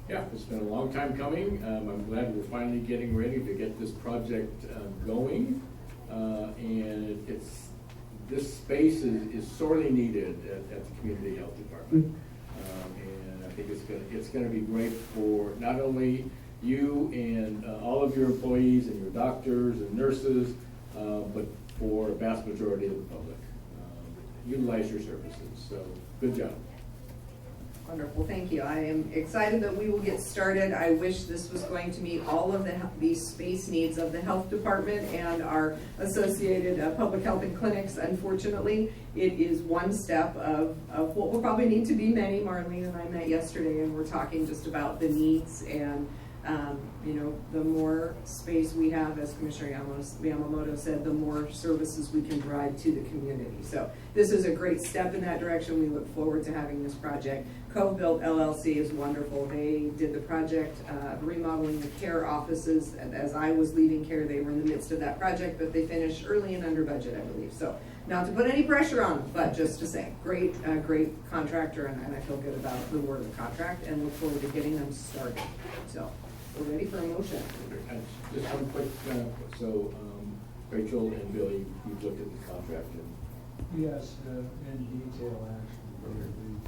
Yeah, it's been a long time coming. I'm glad we're finally getting ready to get this project going. And this space is sorely needed at the Community Health Department. And I think it's gonna be great for not only you and all of your employees and your doctors and nurses, but for a vast majority of the public. Utilize your services, so good job. Wonderful, thank you. I am excited that we will get started. I wish this was going to meet all of the space needs of the health department and our associated public health and clinics. Unfortunately, it is one step of what will probably need to be many. Marlene and I met yesterday and we're talking just about the needs and the more space we have, as Commissioner Yamamoto said, the more services we can provide to the community. So this is a great step in that direction. We look forward to having this project. Cove Built LLC is wonderful. They did the project remodeling the care offices. As I was leaving care, they were in the midst of that project, but they finished early and under budget, I believe. So not to put any pressure on them, but just to say, great contractor, and I feel good about the word of the contract and look forward to getting them started. So we're ready for a motion. Just one quick, Rachel and Billy, you've looked at the contract and Yes, in detail, actually.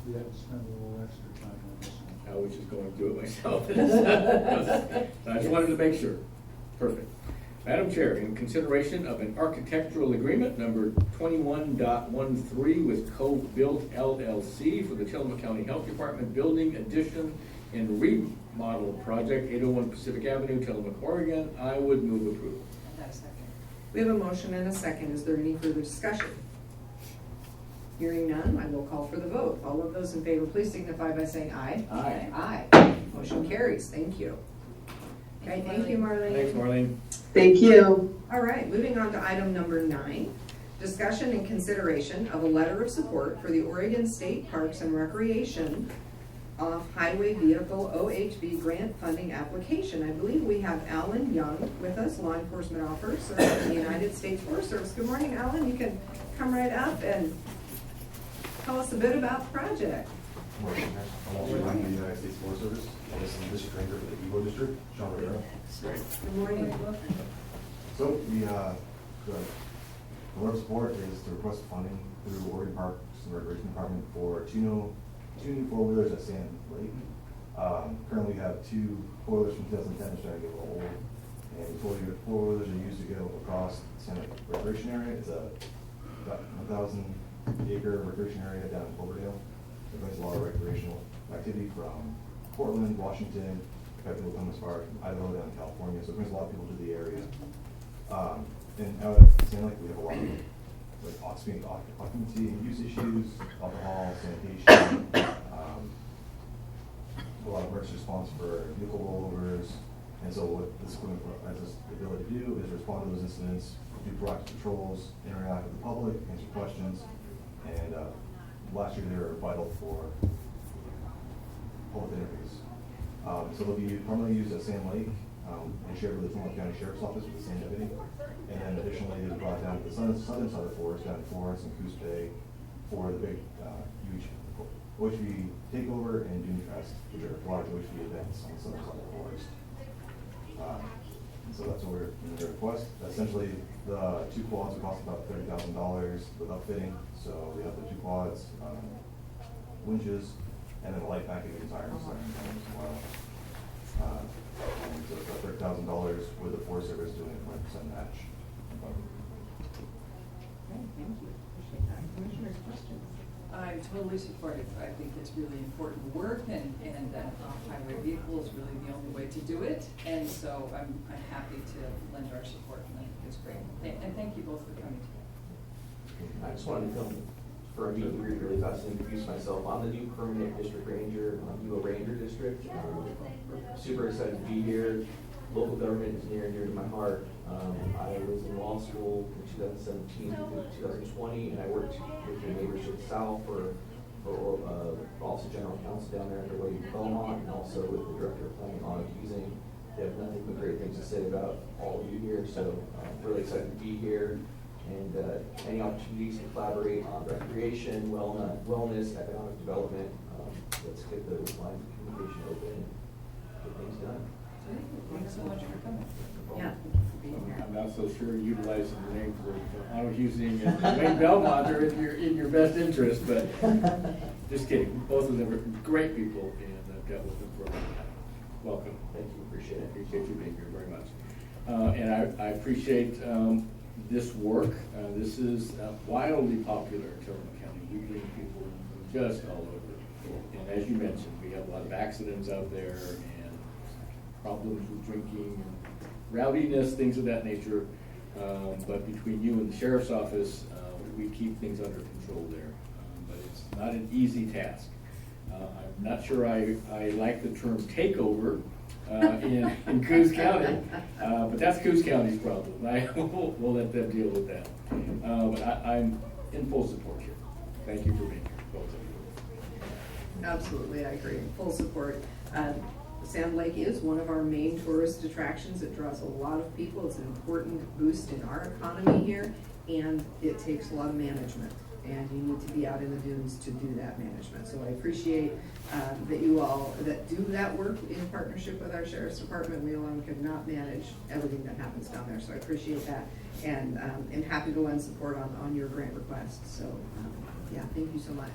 We had to spend a little extra time on this one. I was just going through it myself. I just wanted to make sure. Perfect. Madam Chair, in consideration of an architectural agreement number 21.13 with Cove Built LLC for the Tillamook County Health Department Building Addition and Remodel Project, 801 Pacific Avenue, Tillamook, Oregon, I would move approval. And that's second. We have a motion and a second. Is there any further discussion? Hearing none, I will call for the vote. All of those in favor, please signify by saying aye. Aye. Aye. Motion carries. Thank you. Okay, thank you, Marlene. Thanks, Marlene. Thank you. All right, moving on to item number 9. discussion and consideration of a letter of support for the Oregon State Parks and Recreation Off-Highway Vehicle OHV grant funding application. I believe we have Alan Young with us, law enforcement officer in the United States Forest Service. Good morning, Alan. You can come right up and tell us a bit about the project. I'm the United States Forest Service, and this is the district ranger for the Evo District, Sean Rivera. Good morning. So the letter of support is to request funding through Oregon Parks and Recreation Department for two new four-wheelers at Sand Lake. Currently we have two four-wheelers from 2010 that's starting to get a little old. And the four-wheelers are used to go across the Sand Lake Recreation Area. It's a about 1,000-acre recreation area down in Cloverdale. It brings a lot of recreational activity from Portland, Washington. We've had people come as far as from Idaho down to California, so it brings a lot of people to the area. And out at Sand Lake, we have a lot of like occupancy and use issues, alcohol, sanitation, a lot of emergency response for vehicle rollovers. And so what this equipment has us the ability to do is respond to those incidents, do proactive patrols, interact with the public, answer questions, and last year they were vital for public interviews. So they'll be primarily used at Sand Lake and shared with the Florida County Sheriff's Office with the same deputy. And then additionally, they were brought down to the southern side of the forest, down to Florence and Coos Bay for the big, huge OHV takeover and Dune Fest, which are large OHV events on the southern side of the forest. So that's what we're in the request. Essentially, the two quads will cost about $30,000 with upfitting. So we have the two quads, winches, and then a light package and tires as well. And so it's about $30,000 with the Forest Service doing a 20% match. Okay, thank you. Appreciate that. Commissioners, questions? I totally support it. I think it's really important work, and that off-highway vehicle is really the only way to do it. And so I'm happy to lend our support, and I think it's great. And thank you both for coming today. I just wanted to come for a meet and greet really fast and introduce myself. I'm the new permanent district ranger, Evo Ranger District. Super excited to be here. Local government is near and dear to my heart. I was in law school from 2017 to 2020, and I worked with the neighbors to the south for Office of General Counsel down there at the Way Belmont, and also with the Director of Planning on Abusing. They have nothing but great things to say about all of you here, so I'm really excited to be here. And any opportunities to collaborate on recreation, wellness, economic development, let's get those lines of communication open and get things done. Thanks so much for coming. Yeah. I'm not so sure utilizing the names that I was using in Wayne Belmont are in your best interest, but just kidding. Both of them are great people, and I've dealt with them for a long time. Welcome. Thank you, appreciate it. Appreciate you being here very much. And I appreciate this work. This is wildly popular in Tillamook County. We bring people from just all over. And as you mentioned, we have a lot of accidents out there and problems with drinking and rowdiness, things of that nature. But between you and the sheriff's office, we keep things under control there. But it's not an easy task. I'm not sure I like the term takeover in Coos County, but that's Coos County's problem. We'll let them deal with that. But I'm in full support here. Thank you for being here, both of you. Absolutely, I agree. Full support. Sand Lake is one of our main tourist attractions. It draws a lot of people. It's an important boost in our economy here, and it takes a lot of management. And you need to be out in the dunes to do that management. So I appreciate that you all that do that work in partnership with our Sheriff's Department. We alone could not manage everything that happens down there. So I appreciate that, and happy to lend support on your grant request. So yeah, thank you so much.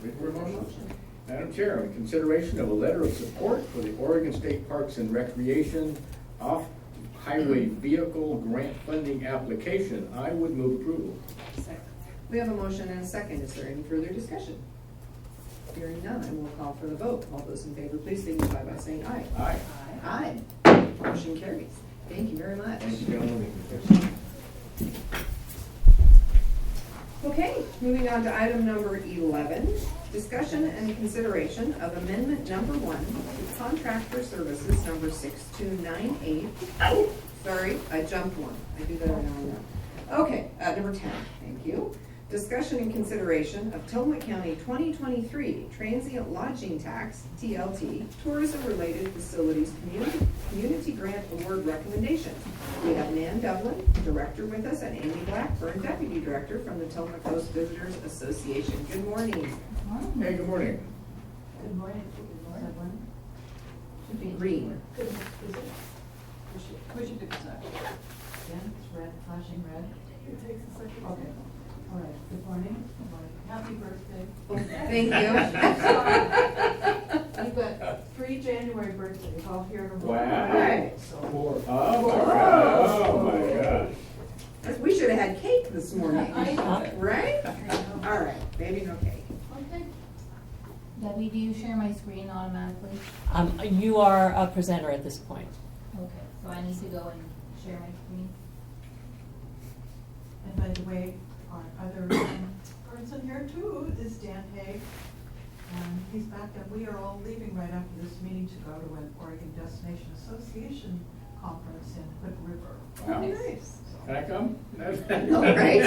Ready for a motion? Madam Chair, in consideration of a letter of support for the Oregon State Parks and Recreation Off-Highway Vehicle Grant Funding Application, I would move approval. Second. We have a motion and a second. Is there any further discussion? Hearing none, I will call for the vote. All those in favor, please signify by saying aye. Aye. Aye. Motion carries. Thank you very much. Thank you, gentlemen. Okay, moving on to item number 11, discussion and consideration of amendment number 1 to contractor services number 6298. Oh, sorry, I jumped one. I do that every now and then. Okay, number 10, thank you. Discussion and consideration of Tillamook County 2023 Transient Lodging Tax, TLT, Tourism-Related Facilities Community Grant Award Recommendations. We have Nan Devlin, Director with us, and Amy Blackburn, Deputy Director from the Tillamook Coast Visitors Association. Good morning. Hey, good morning. Good morning. Should be green. Push it to the side. Yeah, it's red, flashing red. It takes a second. Okay. All right. Good morning. Good morning. Happy birthday. Thank you. You've got 3 January birthdays all here in a row. Wow. Right. So, Oh my gosh. We should have had cake this morning, I know. right? All right, maybe no cake. Okay. Debbie, do you share my screen automatically? You are a presenter at this point. Okay, so I need to go and share my screen. And by the way, our other person here too is Dan Haig. He's back, and we are all leaving right after this meeting to go to an Oregon Destination Association conference in Hood River. Wow. Nice. Can I come? All right.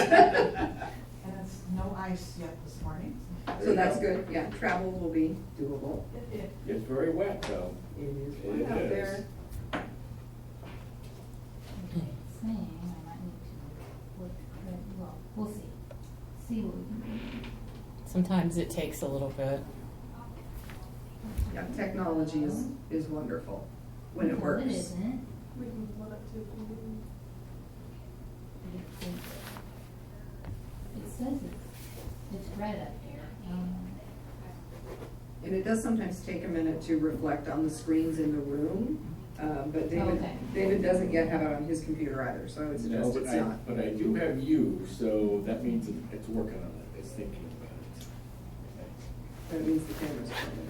And it's no ice yet this morning. So that's good, yeah, travel will be doable. It's very wet though. It is It warm out is. there. Okay, it's saying I might need to look, well, we'll see. See what we can do. Sometimes it takes a little bit. Yeah, technology is wonderful when it No, works. It isn't. We can pull it up to. It says it's red up here. And it does sometimes take a minute to reflect on the screens in the room, but Okay. David doesn't yet have it on his computer either, so I would No, suggest it's not. but I do have you, so that means it's working on it, it's thinking about it. That means the camera's pointed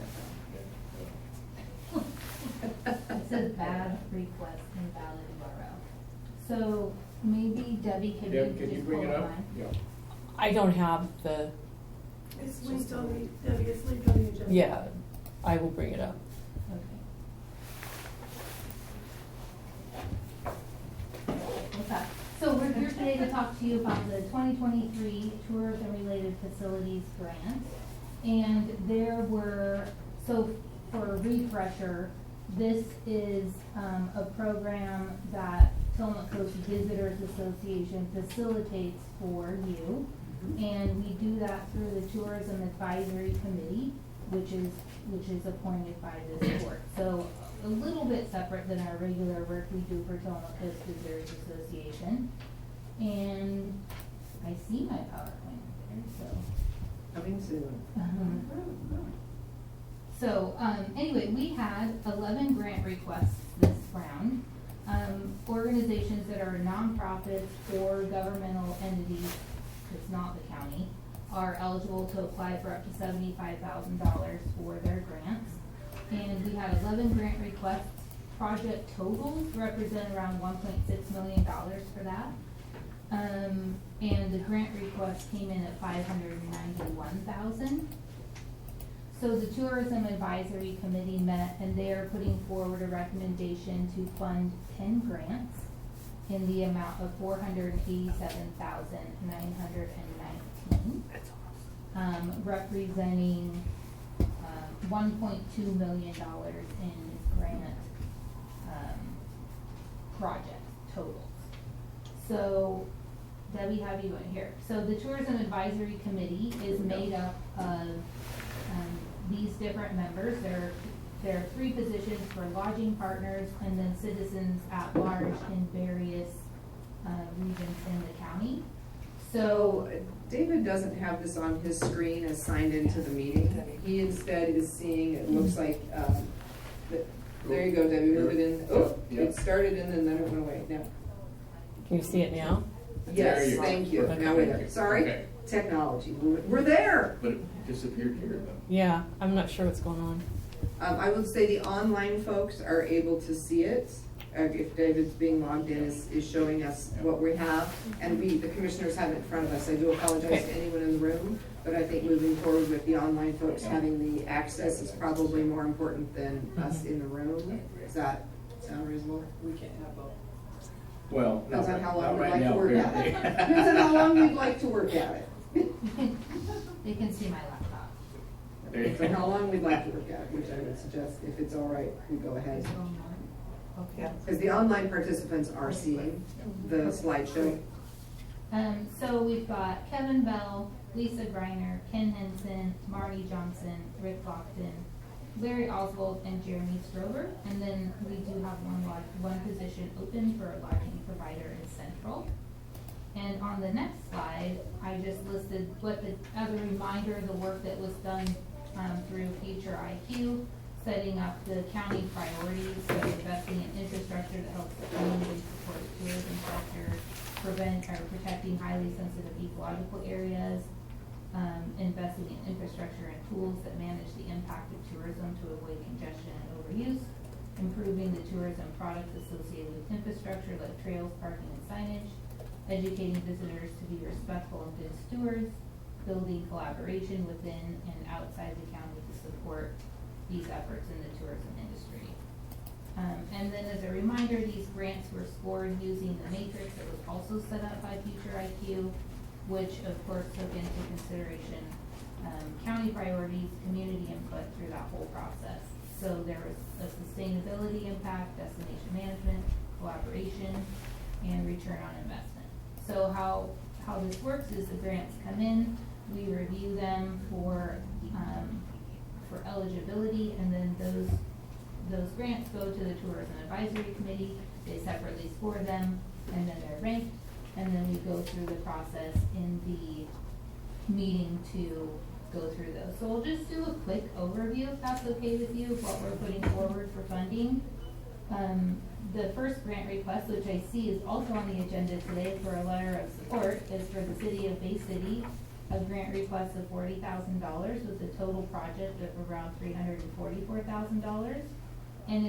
It says bad request invalid URL. So maybe Debbie could Deb, can you just bring pull it up? mine. Yeah. I don't have the, It's linked on the, Debbie, it's linked on the agenda. yeah, I will bring it up. Okay. Okay, so we're here today to talk to you about the 2023 Tourism-Related Facilities Grant. And there were, so for a refresher, this is a program that Tillamook Coast Visitors Association facilitates for you. And we do that through the Tourism Advisory Committee, which is appointed by this board. So a little bit separate than our regular work we do for Tillamook Coast Visitors Association. And I see my PowerPoint there, so. Coming soon. So, anyway, we had 11 grant requests this round. Organizations that are nonprofits or governmental entities, it's not the county, are eligible to apply for up to $75,000 for their grants. And we had 11 grant requests. Project totals represent around $1.6 million for that. And the grant request came in at $591,000. So the Tourism Advisory Committee met, and they are putting forward a recommendation to fund 10 grants in the amount of $487,919. That's awesome. Representing $1.2 million in grant project totals. So Debbie, have you in here? So the Tourism Advisory Committee is made up of these different members. There are 3 positions for lodging partners and then citizens at large in various regions in the county. So David doesn't have this on his screen as signed into the meeting. He instead is seeing, it looks like, there you go, Debbie, move it in. Oh, it started in and then it went away. Now. Can you see it now? Yes, thank you. Now we're there. Sorry, Okay. technology. We're there. But it disappeared here though. Yeah, I'm not sure what's going on. I would say the online folks are able to see it. If David's being logged in, is showing us what we have, and the commissioners have it in front of us. I do apologize to anyone in the room, but I think moving forward with the online folks having the access is probably more important than us in the room. Does that sound reasonable? We can't have both. Well, Depends on how long not we'd right like to now, work at it. apparently. Depends on how long we'd like to work at it. They can see my laptop. Depends on how long we'd like to work at it, which I would suggest, if it's all right, we go ahead. Okay. Because the online participants are seeing the slideshow. So we've got Kevin Bell, Lisa Greiner, Ken Henson, Marty Johnson, Rick Lockton, Larry Oswald, and Jeremy Strover. And then we do have one position open for a lodging provider in Central. And on the next slide, I just listed as a reminder, the work that was done through Future IQ, setting up the county priorities, so investing in infrastructure that helps the community support the tourism sector, protecting highly sensitive ecological areas, investing in infrastructure and tools that manage the impact of tourism to avoid congestion and overuse, improving the tourism products associated with infrastructure like trails, parking, and signage, educating visitors to be respectful and good stewards, building collaboration within and outside the county to support these efforts in the tourism industry. And then as a reminder, these grants were scored using the matrix that was also set up by Future IQ, which of course took into consideration county priorities, community input through that whole process. So there was a sustainability impact, destination management, collaboration, and return on investment. So how this works is the grants come in, we review them for eligibility, and then those grants go to the Tourism Advisory Committee. They separately score them, and then they're ranked, and then we go through the process in the meeting to go through those. So we'll just do a quick overview, if that's okay with you, of what we're putting forward for funding. The first grant request, which I see is also on the agenda today for a letter of support, is for the city of Bay City. A grant request of $40,000 with a total project of around $344,000. And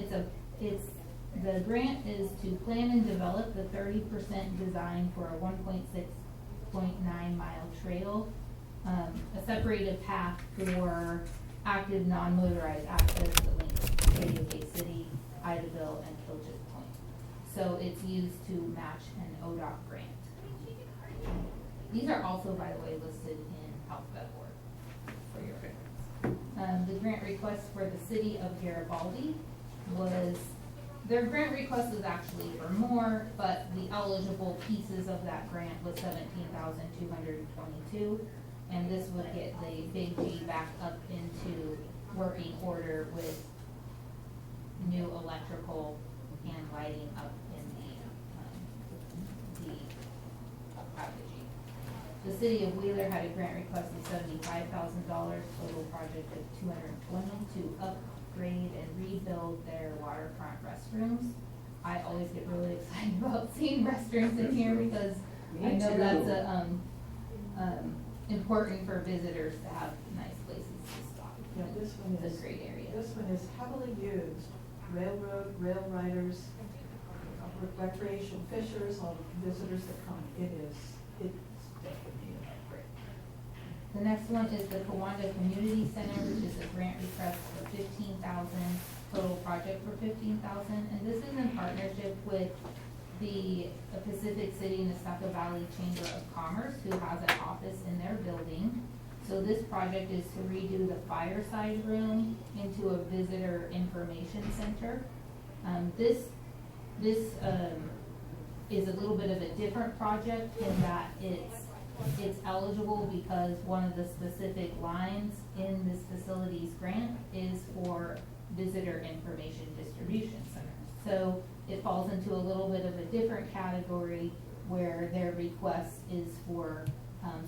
the grant is to plan and develop the 30% design for a 1.6.9 mile trail, a separated path for active non-motorized access that links the city of Bay City, Idaville, and Kilgit Point. So it's used to match an ODOT grant. These are also, by the way, listed in alphabet order for your reference. The grant request for the city of Garibaldi their grant request was actually for more, but the eligible pieces of that grant was $17,222, and this would get the Big G back up into working order with new electrical and lighting up in the packaging. The city of Wheeler had a grant request of $75,000, total project of $220 to upgrade and rebuild their waterfront restrooms. I always get really excited about seeing restrooms in here because I know that's important for visitors to have nice places to stop. Yeah, this one It's is a great area. This one is heavily used. Railroad, rail riders, recreation fishers, all visitors that come. It's definitely a great. The next one is the Kawanda Community Center, which is a grant request for $15,000, total project for $15,000, and this is in partnership with the Pacific City Nestucca Valley Chamber of Commerce, who has an office in their building. So this project is to redo the fireside room into a visitor information center. This is a little bit of a different project in that it's eligible because one of the specific lines in this facilities grant is for visitor information distribution center. So it falls into a little bit of a different category where their request is for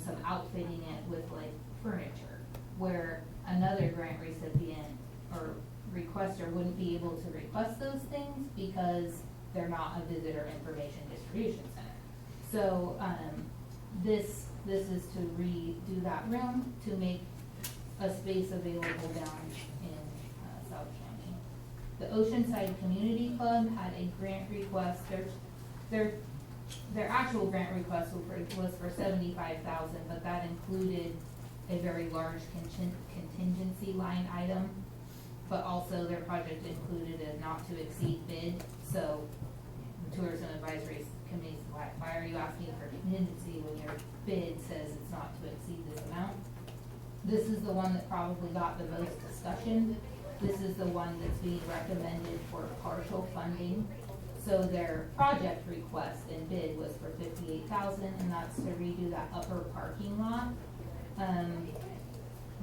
some outfitting it with like furniture, where another grant recipient or requester wouldn't be able to request those things because they're not a visitor information distribution center. So this is to redo that room to make a space available down in South County. The Oceanside Community Club had a grant request. Their actual grant request was for $75,000, but that included a very large contingency line item, but also their project included a not to exceed bid. So the Tourism Advisory committees, why are you asking for contingency when your bid says it's not to exceed this amount? This is the one that probably got the most discussion. This is the one that's being recommended for partial funding. So their project request and bid was for $58,000, and that's to redo that upper parking lot,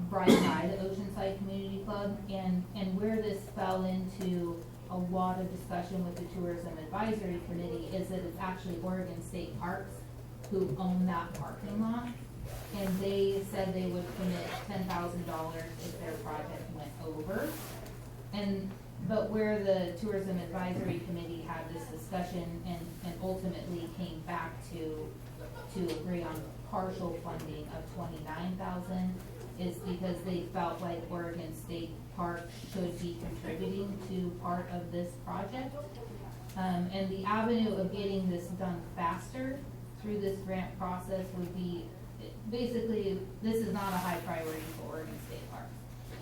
right by the Oceanside Community Club. And where this fell into a lot of discussion with the Tourism Advisory Committee is that it's actually Oregon State Parks who own that parking lot. And they said they would commit $10,000 if their project went over. But where the Tourism Advisory Committee had this discussion and ultimately came back to agree on partial funding of $29,000 is because they felt like Oregon State Park should be contributing to part of this project. And the avenue of getting this done faster through this grant process would be, basically, this is not a high priority for Oregon State Park.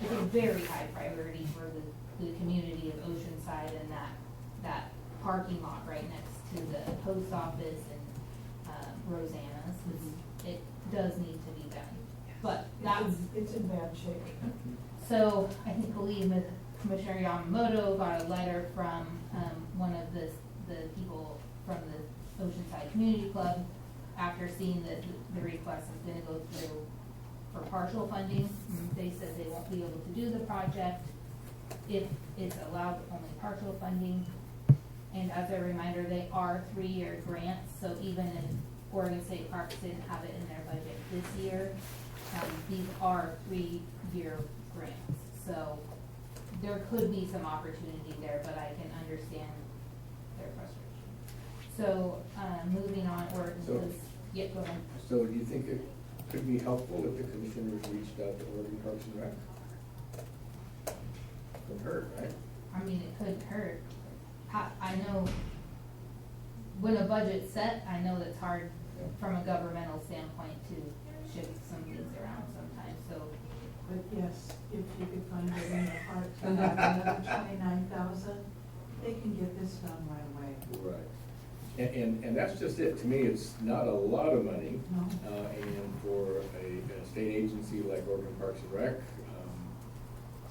It's a very high priority for the community of Oceanside and that parking lot right next to the post office and Rosanna's. It does need to be done. But that's, It's in bad shape. so I believe Commissioner Yamamoto got a letter from one of the people from the Oceanside Community Club after seeing that the request is gonna go through for partial funding. They said they won't be able to do the project if it's allowed only partial funding. And as a reminder, they are 3-year grants, so even if Oregon State Parks didn't have it in their budget this year, these are 3-year grants. So there could be some opportunity there, but I can understand their frustration. So, moving on, yeah, go ahead. So do you think it could be helpful if the commissioners reached out to Oregon Parks and Rec? Couldn't hurt, right? I mean, it couldn't hurt. I know when a budget's set, I know it's hard from a governmental standpoint to shift some things around sometimes, so. But yes, if you could find it in the heart to have another 29,000, they can get this done right away. Right. And that's just it. To me, it's not a lot of money. No. And for a state agency like Oregon Parks and Rec,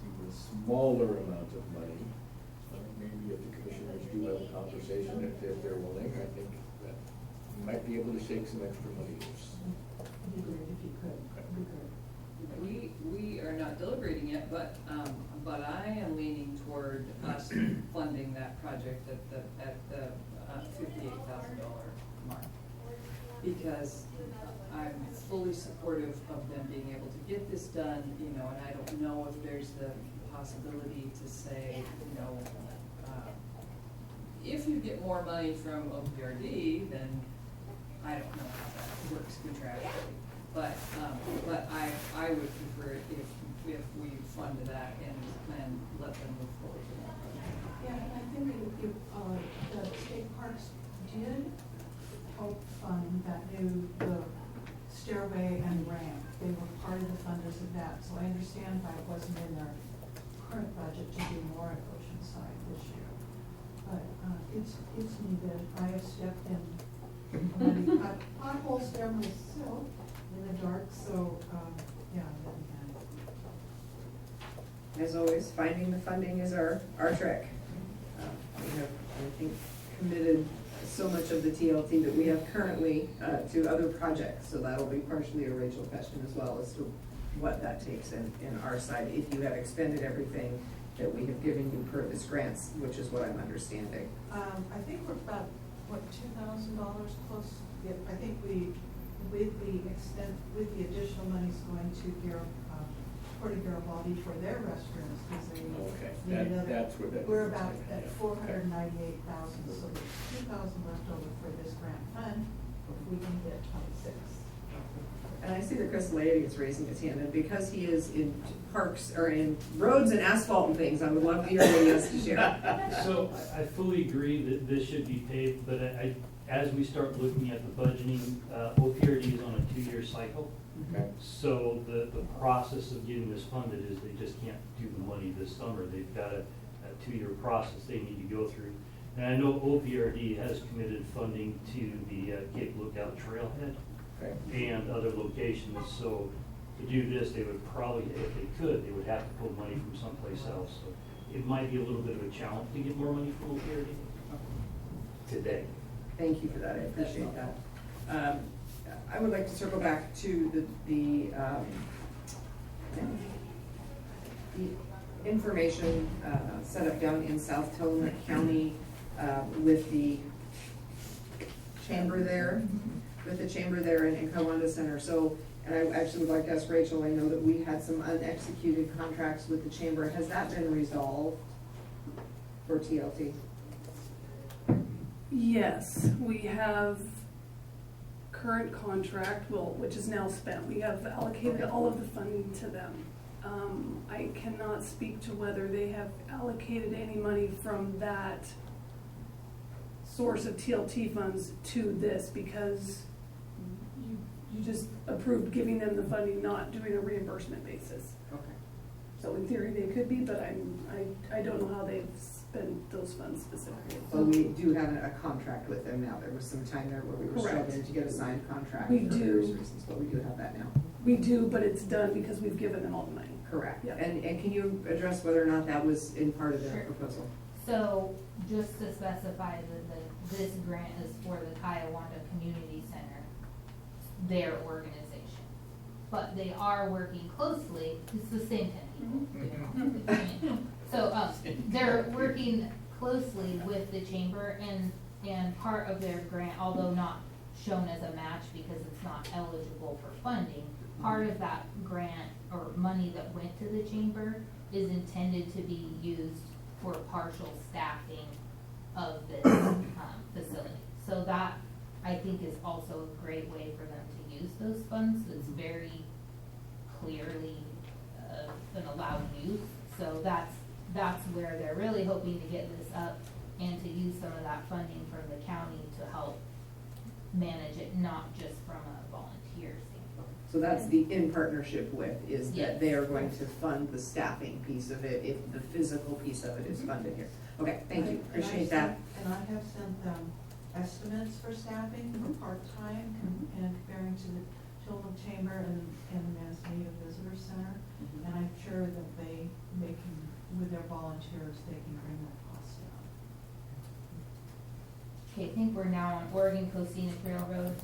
even a smaller amount of money. Maybe if the commissioners do have a conversation, if they're willing, I think that you might be able to shake some extra money loose. It'd be great if you could. It'd be great. We are not deliberating yet, but I am leaning toward us funding that project at the $58,000 mark. Because I'm fully supportive of them being able to get this done, and I don't know if there's the possibility to say, if you get more money from OPRD, then I don't know how that works contractually. But I would prefer it if we funded that and let them move forward with that project. Yeah, and I think if the state parks did help fund that the stairway and ramp, they were part of the funders of that. So I understand why it wasn't in their current budget to do more at Oceanside this year. But it's needed. I have stepped in potholes there myself in the dark, so yeah, As always, finding the funding is our trick. We have, I think, committed so much of the TLT that we have currently to other projects, so that'll be partially a Rachel question as well as to what that takes in our side, if you have expended everything that we have given you per this grants, which is what I'm understanding. I think we're about, what, $2,000 close? Yeah, I think with the additional monies going to Port of Garibaldi for their restrooms, because they need another. That's where that. We're about at 498,000, so there's 2,000 left over for this grant fund, if we can get 26. And I see that Chris Leahy is raising his hand, and because he is in parks, or in roads and asphalt and things, I would love to hear what he has to share. So I fully agree that this should be paid, but as we start looking at the budgeting, OPRD is on a 2-year cycle. Okay. So the process of getting this funded is they just can't do the money this summer. They've got a 2-year process they need to go through. And I know OPRD has committed funding to the Cape Lookout Trailhead Okay. and other locations, so to do this, they would probably, if they could, they would have to pull money from someplace else. So it might be a little bit of a challenge to get more money from OPRD today. Thank you for that, I appreciate that. I would like to circle back to the information set up down in South Tillamook County with the chamber there, in Kiwanda Center. So, and I actually would like to ask Rachel, I know that we had some unexecuted contracts with the chamber. Has that been resolved for TLT? Yes, we have current contract, which is now spent. We have allocated all of the funding to them. I cannot speak to whether they have allocated any money from that source of TLT funds to this, because you just approved giving them the funding, not doing a reimbursement basis. Okay. So in theory, they could be, but I don't know how they've spent those funds specifically. Well, we do have a contract with them now. There was some time there where we were Correct. struggling to get a signed contract We for do. various reasons, but we do have that now. We do, but it's done because we've given them all the money. Correct. Yeah. And can you address whether or not that was in part of the Sure. proposal? So just to specify that this grant is for the Kiwanda Community Center, their organization. But they are working closely, it's the same 10 people. So, they're working closely with the chamber, and part of their grant, although not shown as a match because it's not eligible for funding, part of that grant or money that went to the chamber is intended to be used for partial staffing of this facility. So that, I think, is also a great way for them to use those funds. It's very clearly an allowed use. So that's where they're really hoping to get this up and to use some of that funding from the county to help manage it, not just from a volunteer standpoint. So that's the in partnership with, is Yes. that they are going to fund the staffing piece of it if the physical piece of it is funded here. Okay, thank you, appreciate that. And I have sent them estimates for staffing for part-time and comparing to the Children's Chamber and the Manzanita Visitor Center. And I'm sure that they can, with their volunteers, they can bring that cost down. Okay, I think we're now on Oregon Coast Scenic Railroad.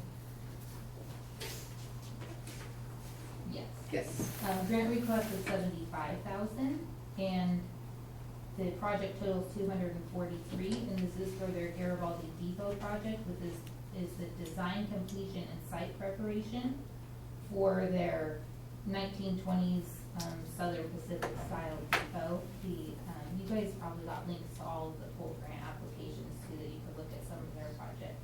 Yes. Yes. Grant request is $75,000, and the project total is $243, and this is for their Garibaldi Depot project, which is the design completion and site preparation for their 1920s Southern Pacific style depot. You guys probably got links to all of the full grant applications too, that you could look at some of their project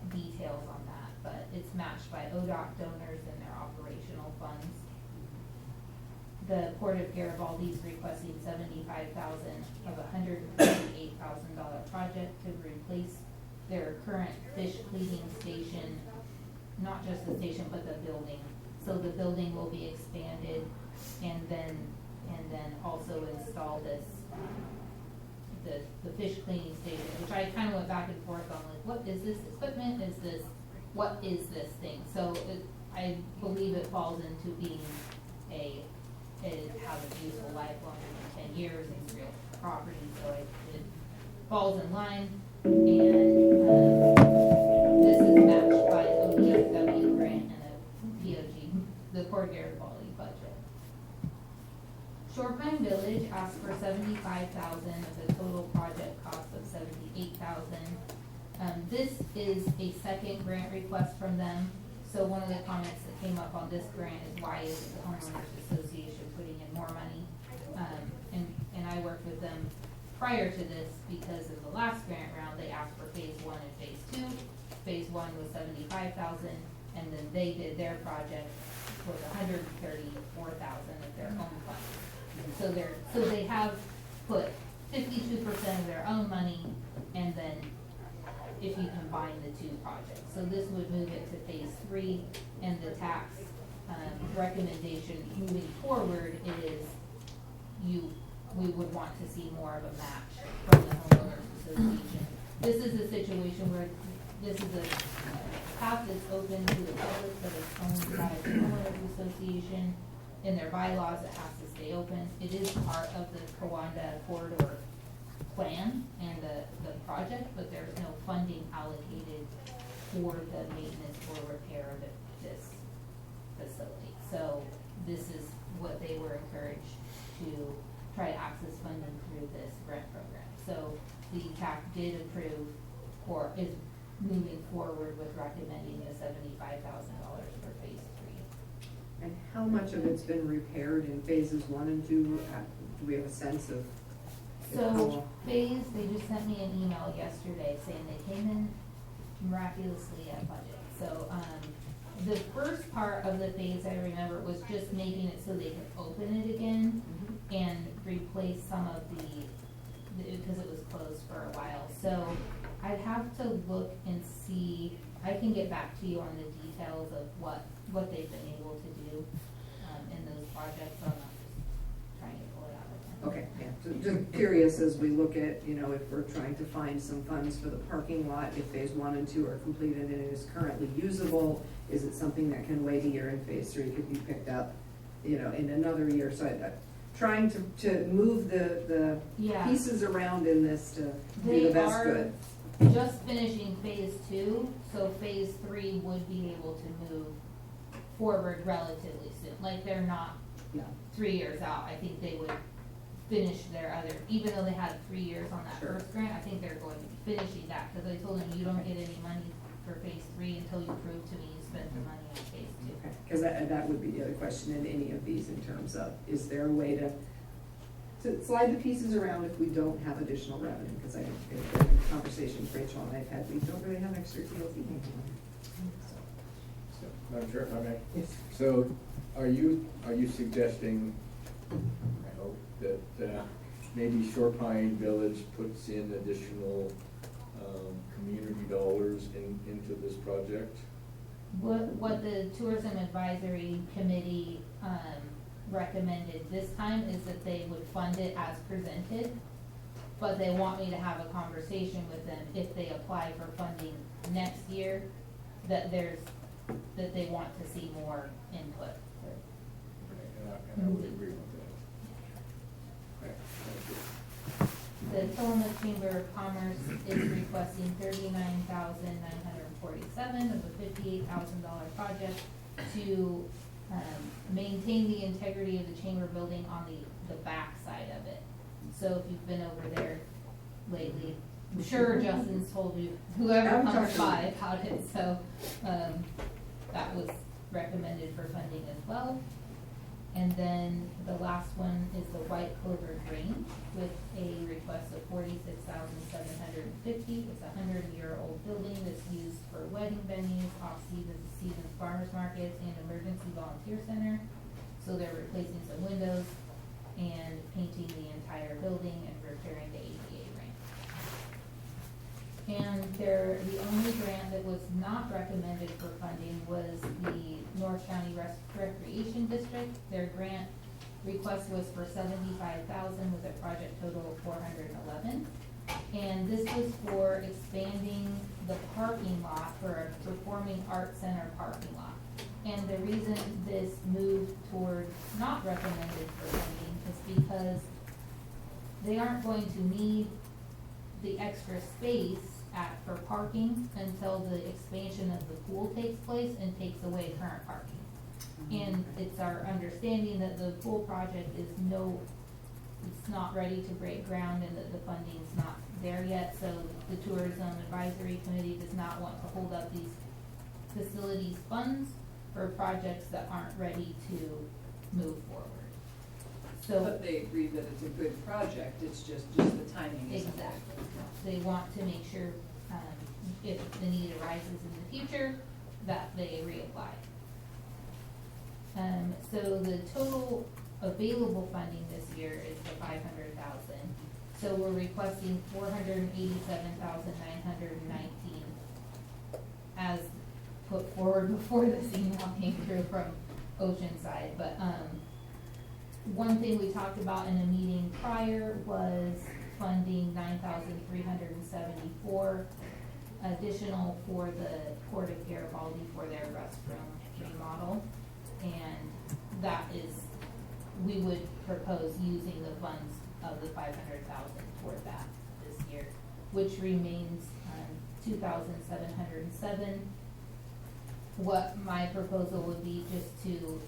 details on that, but it's matched by ODOT donors and their operational funds. The Port of Garibaldi is requesting $75,000 of a $138,000 project to replace their current fish cleaning station, not just the station, but the building. So the building will be expanded and then also install this, the fish cleaning station, which I kind of went back and forth on, like, what is this equipment? What is this thing? So I believe it falls into being it has a useful life longer than 10 years, it's real property, so it falls in line. And this is matched by ODFW grant and a POG, the Port Garibaldi budget. Shorepine Village asked for $75,000 of the total project cost of $78,000. This is a second grant request from them. So one of the comments that came up on this grant is, why is the homeowners association putting in more money? And I worked with them prior to this because in the last grant round, they asked for phase 1 and phase 2. Phase 1 was $75,000, and then they did their project for $134,000 of their own funds. So they have put 52% of their own money, and then if you combine the two projects. So this would move it to phase 3, and the tax recommendation moving forward is we would want to see more of a match from the homeowners Association. This is a situation where this is a path that's open to the public, but it's owned by the homeowners association. In their bylaws, it has to stay open. It is part of the Kawanda corridor plan and the project, but there's no funding allocated for the maintenance or repair of this facility. So this is what they were encouraged to try to access funding through this grant program. So the TAC did approve or is moving forward with recommending the $75,000 for phase 3. And how much of it's been repaired in phases 1 and 2? Do we have a sense of? So phase, they just sent me an email yesterday saying they came in miraculously at budget. So the first part of the phase, I remember, was just making it so they could open it again and replace some of because it was closed for a while. So I'd have to look and see, I can get back to you on the details of what they've been able to do in those projects. So I'm not just trying to pull it out again. Okay, yeah, just curious as we look at, if we're trying to find some funds for the parking lot, if phase 1 and 2 are completed and it is currently usable, is it something that can wait a year and phase 3 could be picked up, in another year? So I'm trying to move the Yeah. pieces around in this to do They the best are good. just finishing phase 2, so phase 3 would be able to move forward relatively soon. Like, they're not Yeah. 3 years out. I think they would finish their other, even though they had 3 years on that Sure. first grant, I think they're going to be finishing that, because I told them, you don't get any money for phase 3 until you prove to me you spent the money on phase 2. Okay, because that would be the other question in any of these in terms of, is there a way to slide the pieces around if we don't have additional revenue? Because I think the conversations Rachel and I've had, we don't really have extra TLC money. So, Madam Chair, if I may? Yes. So, are you suggesting, I hope, that maybe Shore Pine Village puts in additional community dollars into this project? What the Tourism Advisory Committee recommended this time is that they would fund it as presented, but they want me to have a conversation with them if they apply for funding next year, that they want to see more input. And I would agree with that. Okay, thank you. The Tillamook Chamber of Commerce is requesting $39,947 of a $58,000 project to maintain the integrity of the chamber building on the back side of it. So if you've been over there lately, I'm sure Justin's told you, whoever comes by about it, so that was recommended for funding as well. And then the last one is the White Clover Grange with a request of $46,750. It's a 100-year-old building that's used for wedding venues, off-season farmers markets, and emergency volunteer center. So they're replacing some windows and painting the entire building and repairing the ADA ramp. And the only grant that was not recommended for funding was the North County Recreation District. Their grant request was for $75,000 with a project total of $411,000. And this was for expanding the parking lot for a performing arts center parking lot. And the reason this moved toward not recommended for funding is because they aren't going to need the extra space for parking until the expansion of the pool takes place and takes away current parking. And it's our understanding that the pool project is it's not ready to break ground and that the funding's not there yet. So the Tourism Advisory Committee does not want to hold up these facilities funds for projects that aren't ready to move forward. So But they agree that it's a good project, it's just the timing is. exactly, they want to make sure if the need arises in the future that they reapply. So the total available funding this year is the $500,000. So we're requesting $487,919 as put forward before this email came through from Oceanside. But one thing we talked about in a meeting prior was funding 9,374 additional for the Port of Garibaldi for their restroom remodel. And that is, we would propose using the funds of the 500,000 toward that this year, which remains 2,707. What my proposal would be just to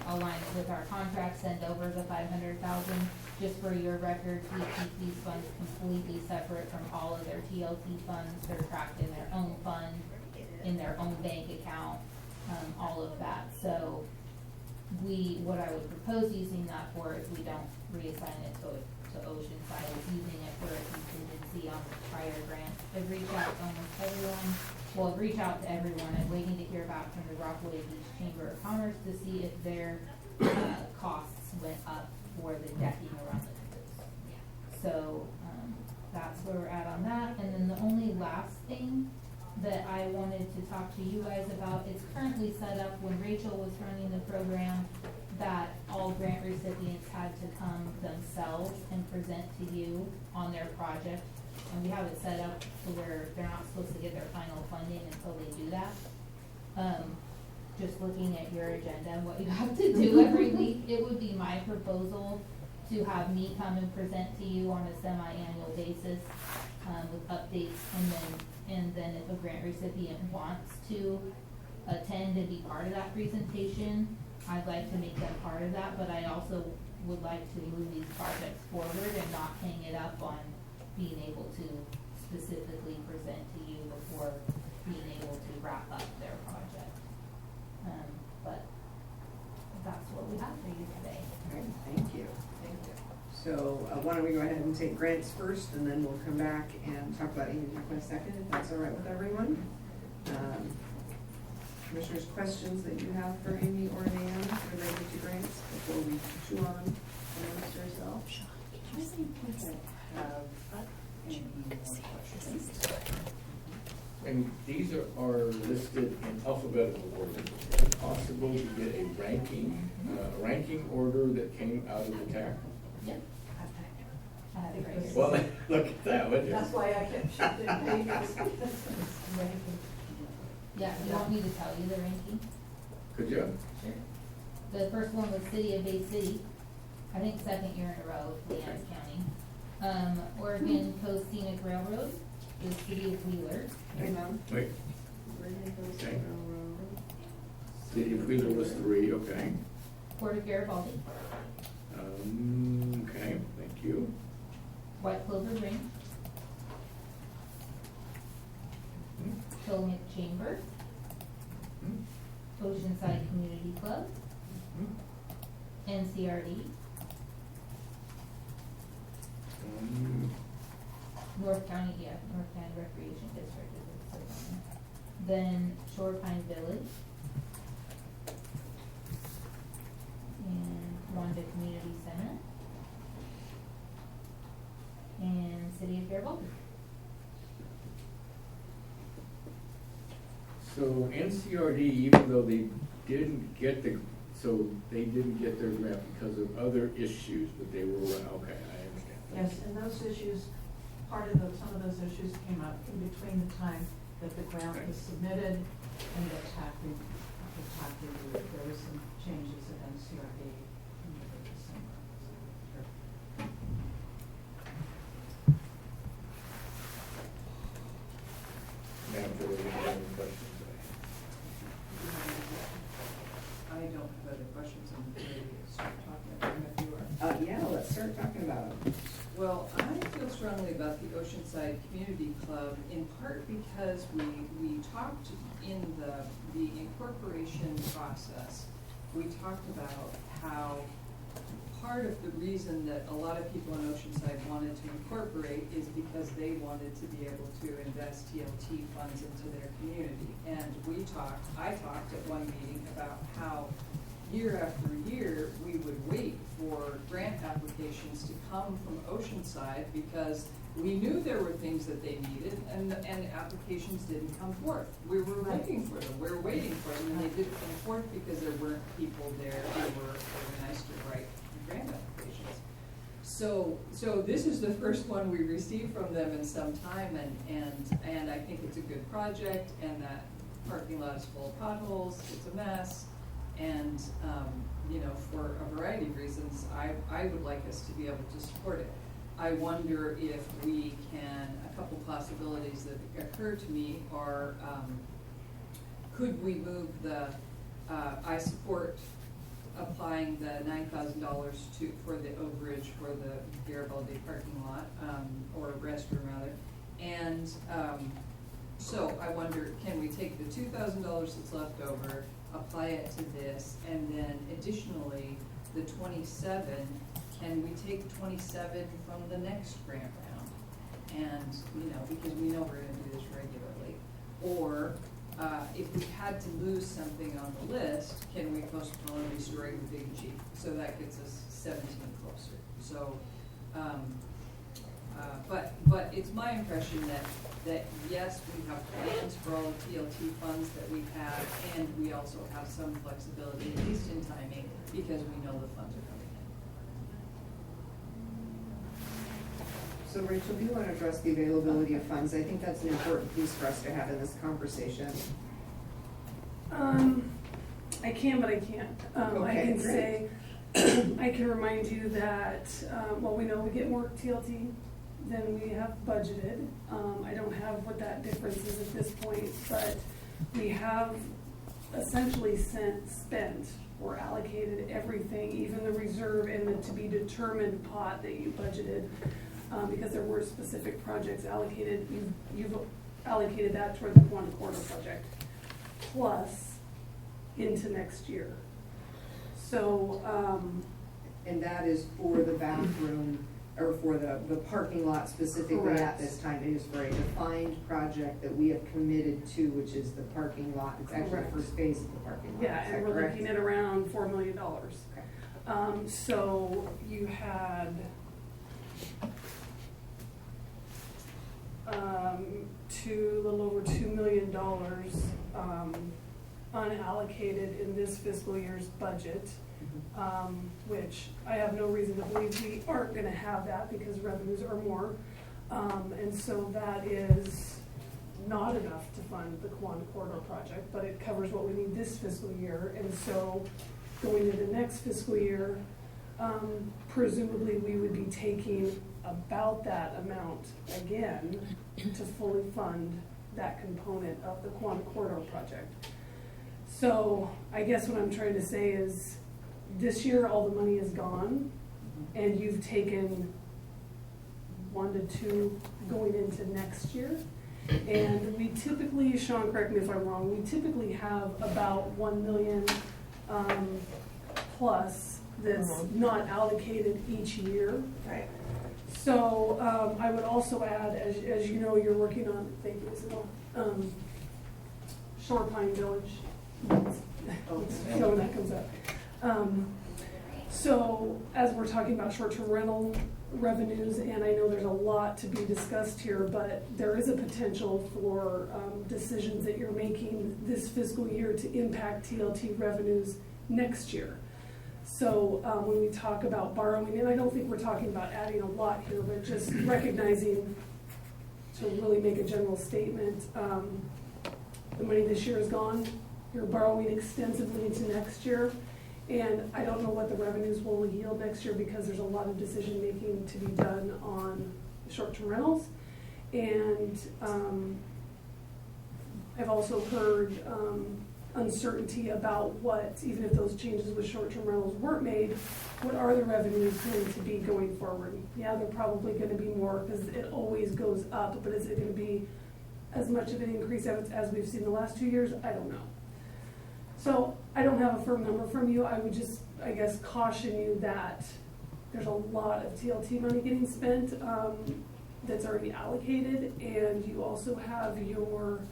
align it with our contract, send over the 500,000. Just for your records, we keep these funds completely separate from all of their TLT funds. They're tracked in their own fund, in their own bank account, all of that. So what I would propose using that for is we don't reassign it to Oceanside, is using it for a contingency on the prior grant. I've reached out to almost everyone. Well, I've reached out to everyone. I'm waiting to hear back from the Rockaway Beach Chamber of Commerce to see if their costs went up for the decking around the caboose. So that's where we're at on that. And then the only last thing that I wanted to talk to you guys about, it's currently set up when Rachel was running the program that all grant recipients had to come themselves and present to you on their project. And we have it set up to where they're not supposed to get their final funding until they do that. Just looking at your agenda and what you have to do every week, it would be my proposal to have me come and present to you on a semi-annual basis with updates, and then if a grant recipient wants to attend and be part of that presentation, I'd like to make them part of that, but I also would like to move these projects forward and not hang it up on being able to specifically present to you before being able to wrap up their project. But that's what we have for you today. All right, thank you. So why don't we go ahead and take grants first, and then we'll come back and talk about Amy Tuck in a second, if that's all right with everyone. Commissioners, questions that you have for Amy or Nan related to grants before we chew on amongst ourselves? I think we don't have any more questions. And these are listed in alphabetical order. Is it possible to get a ranking order that came out of the TAC? Yep. I have it right here. Well, look at that, would you? That's why I kept shifting pages. Yeah, you want me to tell you the ranking? Could you? Sure. The first one was City of Bay City, I think second year in a row with Leon County. Oregon Coast Scenic Railroad is City of Wheeler. Wait. Okay. City of Wheeler was 3, okay. Port of Garibaldi. Okay, thank you. White Clover Range. Tillamook Chamber. Oceanside Community Club. NCRD. North County Recreation District is the third one. Then Shore Pine Village. And Wanda Community Center. And City of Garibaldi. So NCRD, even though they didn't get their grant because of other issues, but they were, okay, I understand. Yes, and those issues, some of those issues came up in between the time that the grant was submitted and the TAC review. There were some changes at NCRD in December. Madam Chair, any questions? I don't have other questions, I'm ready to start talking about them if you are. Yeah, let's start talking about them. Well, I feel strongly about the Oceanside Community Club, in part because we talked in the incorporation process, we talked about how part of the reason that a lot of people in Oceanside wanted to incorporate is because they wanted to be able to invest TLT funds into their community. And I talked at one meeting about how year after year, we would wait for grant applications to come from Oceanside because we knew there were things that they needed and applications didn't come forth. We were waiting for them, we were waiting for them, and they didn't come forth because there weren't people there who were organized to write grant applications. So this is the first one we received from them in some time, and I think it's a good project, and that parking lot is full of potholes, it's a mess, and, you know, for a variety of reasons, I would like us to be able to support it. I wonder if we can, a couple possibilities that occur to me are, could we move the, I support applying the $9,000 for the overage for the Garibaldi parking lot, or restroom rather. And so I wonder, can we take the $2,000 that's left over, apply it to this, and then additionally, the 27, can we take 27 from the next grant round? And, you know, because we know we're gonna do this regularly. Or, if we had to lose something on the list, can we postpone restoring the Big Chief? So that gets us 17 closer. So, but it's my impression that yes, we have plans for all the TLT funds that we have, and we also have some flexibility, at least in timing, because we know the funds are coming in. So Rachel, do you want to address the availability of funds? I think that's an important piece for us to have in this conversation. I can, but I can't. I Okay, can great. say, I can remind you that, well, we know we get more TLT than we have budgeted. I don't have what that difference is at this point, but we have essentially spent or allocated everything, even the reserve and the to be determined pot that you budgeted, because there were specific projects allocated. You've allocated that toward the Quantum Corridor project, plus into next year. So, And that is for the bathroom, or for the parking lot specifically at Correct. this time. It is for a defined project that we have committed to, which is the parking lot. It's actually Correct. the first phase of the parking lot. yeah, Is that and we're correct? looking at around $4 million. Okay. So you had, a little over $2 million, unallocated in this fiscal year's budget, which I have no reason to believe we aren't gonna have that because revenues are more. And so that is not enough to fund the Quantum Corridor project, but it covers what we need this fiscal year. And so going into next fiscal year, presumably we would be taking about that amount again to fully fund that component of the Quantum Corridor project. So I guess what I'm trying to say is this year all the money is gone and you've taken 1 to 2 going into next year. And we typically, Sean, correct me if I'm wrong, we typically have about 1 million plus that's not allocated each year. Right. So I would also add, as you know, you're working on, thank you, Isabel, Shore Pine Village. So when that comes up. So as we're talking about short-term rental revenues, and I know there's a lot to be discussed here, but there is a potential for decisions that you're making this fiscal year to impact TLT revenues next year. So when we talk about borrowing, and I don't think we're talking about adding a lot here, but just recognizing, to really make a general statement, the money this year is gone. You're borrowing extensively into next year. And I don't know what the revenues will yield next year because there's a lot of decision making to be done on short-term rentals. And I've also heard uncertainty about what, even if those changes with short-term rentals weren't made, what are the revenues going to be going forward? Yeah, they're probably going to be more because it always goes up, but is it going to be as much of an increase as we've seen the last 2 years? I don't know. So I don't have a firm number from you. I would just, I guess, caution you that there's a lot of TLT money getting spent that's already allocated, and you also have your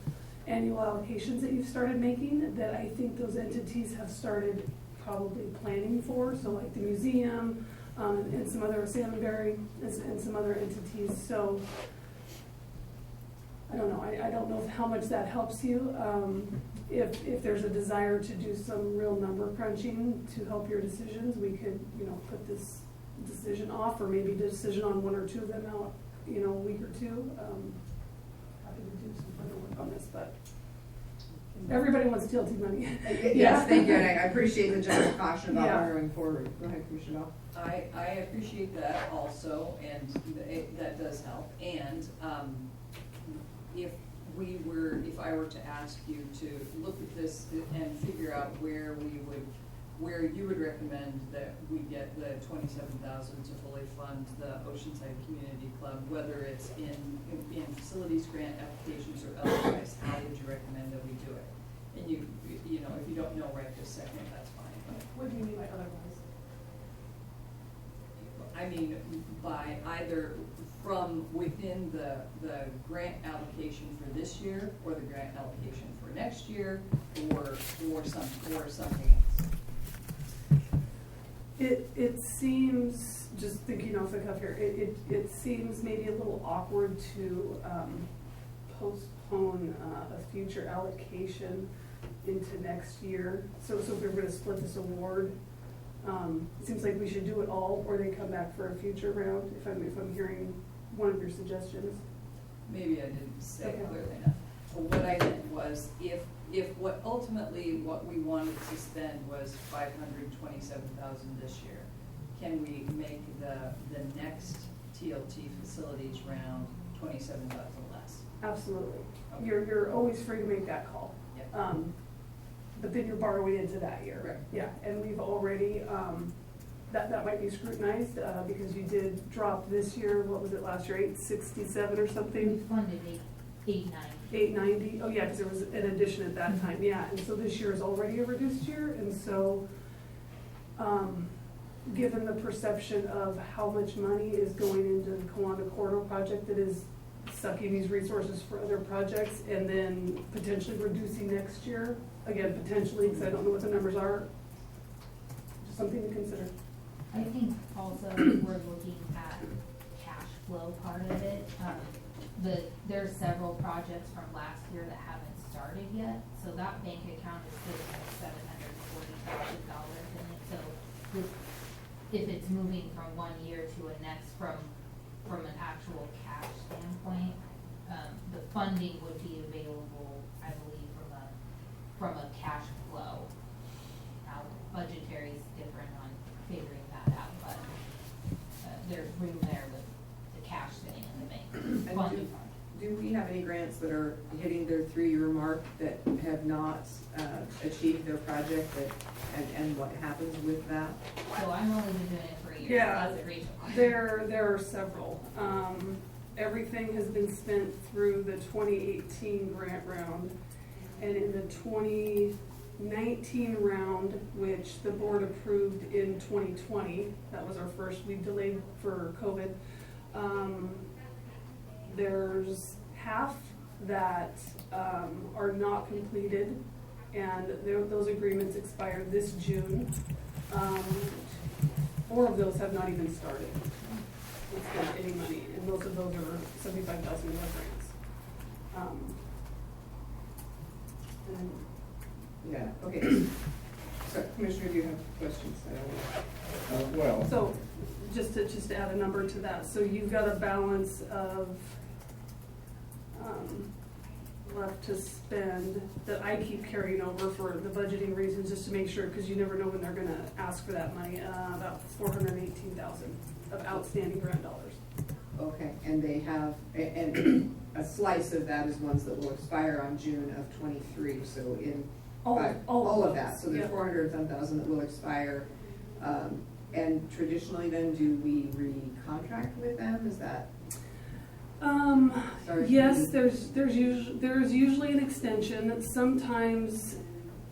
annual allocations that you've started making that I think those entities have started probably planning for, so like the museum and some other, Salmonberry and some other entities. So I don't know. I don't know how much that helps you. If there's a desire to do some real number crunching to help your decisions, we could, put this decision off, or maybe decision on one or two of them out, you know, a week or two. Happy to do some further work on this, but everybody wants TLT money. Yes, thank you, and I appreciate the general caution about Yeah. borrowing forward. Go ahead, Commissioner Bell. I appreciate that also, and that does help. And if I were to ask you to look at this and figure out where you would recommend that we get the 27,000 to fully fund the Oceanside Community Club, whether it's in facilities grant applications or otherwise, how would you recommend that we do it? And you know, if you don't know right this second, that's fine. What do you mean by otherwise? I mean, by either from within the grant allocation for this year, or the grant allocation for next year, or something else. It seems, just thinking off the cuff here, it seems maybe a little awkward to postpone a future allocation into next year. So if we're gonna split this award, it seems like we should do it all, or they come back for a future round, if I'm hearing one of your suggestions. Maybe I didn't say it Okay. clearly enough. What I meant was, if what we wanted to spend was 527,000 this year, can we make the next TLT facilities round 27,000 less? Absolutely. Okay. You're always free to make that call. Yeah. But then you're borrowing into that year. Right. Yeah, and we've already, that might be scrutinized, because you did drop this year, what was it last year, 867 or We something? funded 890. 890, oh yeah, because there was an addition at that time, yeah, and so this year is already a reduced year, and so, given the perception of how much money is going into the Kiwanda Corridor project that is sucking these resources for other projects, and then potentially reducing next year, again, potentially, because I don't know what the numbers are, just something to consider. I think also we're looking at cash flow part of it. There's several projects from last year that haven't started yet, so that bank account is sitting at $740,000 in it. So if it's moving from one year to a next from an actual cash standpoint, the funding would be available, I believe, from a cash flow. Now, budgetary is different on figuring that out, but there's room there with the cash sitting in the bank. And Funding. do we have any grants that are hitting their 3-year mark that have not achieved their project, and what happens with that? So I'm only been doing it for a year. Yeah, That's a Rachel question. there are several. Everything has been spent through the 2018 grant round, and in the 2019 round, which the board approved in 2020, that was our first, we delayed for COVID. There's half that are not completed, and those agreements expired this June. 4 of those have not even started. It's not any money, and most of those are $75,000 grants. And Yeah, okay. So, Commissioner, do you have questions? Well, so, just to add a number to that, so you've got a balance of left to spend that I keep carrying over for the budgeting reasons, just to make sure, because you never know when they're gonna ask for that money, about $418,000 of outstanding grant dollars. Okay, and they have, and a slice of that is ones that will expire on June of 23, so in all of that. So there's yeah. 400-some-thousand that will expire. And traditionally then, do we re-contract with them? Is that? Sorry. Yes, there's usually an extension. Sometimes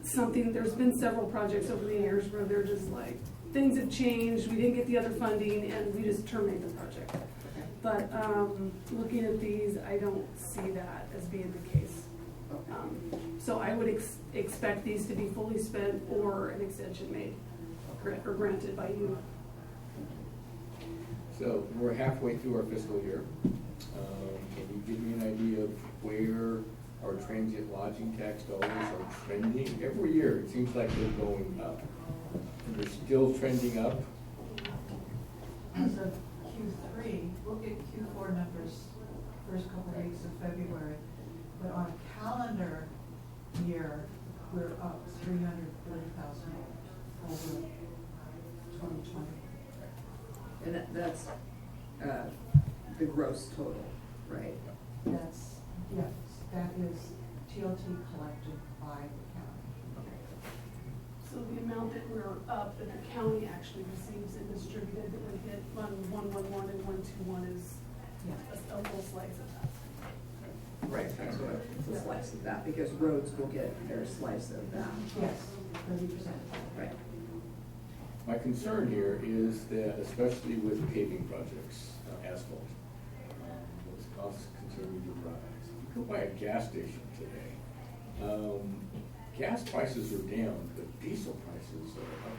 there's been several projects over the years where they're just like, things have changed, we didn't get the other funding, and we just terminate the project. Okay. But looking at these, I don't see that as being the case. So I would expect these to be fully spent or an extension made or granted by you. so we're halfway through our fiscal year. Can you give me an idea of where our transient lodging tax dollars are trending? Every year, it seems like they're going up. They're still trending up. as of Q3, we'll get Q4 numbers first couple of weeks of February, but on a calendar year, we're up $330,000 over 2020. And that's the gross total, right? That's, yes, that is TLT collected by the county. So the amount that we're up, that the county actually receives and distributed, that would hit Fund 111 and 121 is a little slice of that. Right, that's what, it's a slice of that, because roads will get their slice of that. Yes, 30%. Right. My concern here is that, especially with paving projects, asphalt, those costs continue to rise. You go by a gas station today, gas prices are down, but diesel prices are up.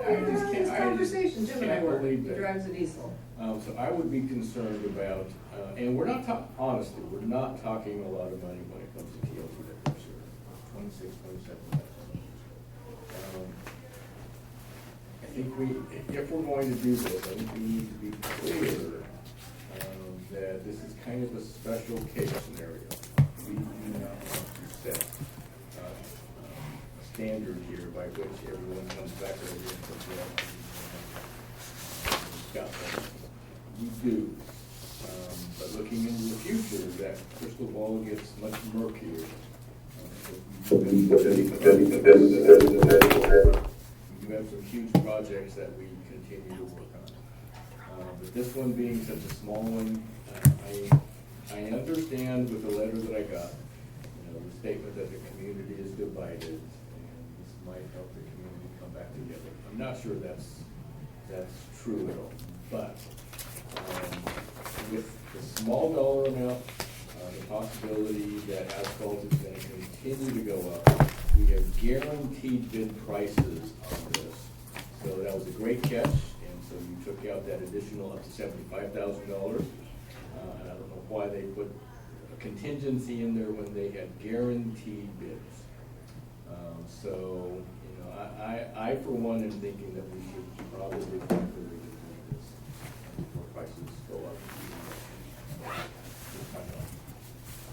I just can't, Conversation, Jim and I were, believe he that. drives a diesel. So I would be concerned about, and we're not honestly, we're not talking a lot of money when it comes to TLT that this year, $26,000, $27,000. I think if we're going to do this, I think we need to be clear that this is kind of a special case scenario. We do not want to set a standard here by which everyone comes back over here and says, well, we've got that. We do. But looking into the future, that crystal ball gets much murkier. We do have some huge projects that we continue to work on. But this one being such a small one, I understand with the letter that I got, the statement that the community is divided, and this might help the community come back together. I'm not sure that's true at all, but with the small dollar amount, the possibility that asphalt is going to continue to go up, we have guaranteed bid prices on this. So that was a great catch, and so you took out that additional up to $75,000. And I don't know why they put a contingency in there when they had guaranteed bids. So, I for one am thinking that we should probably find a way to do this before prices go up.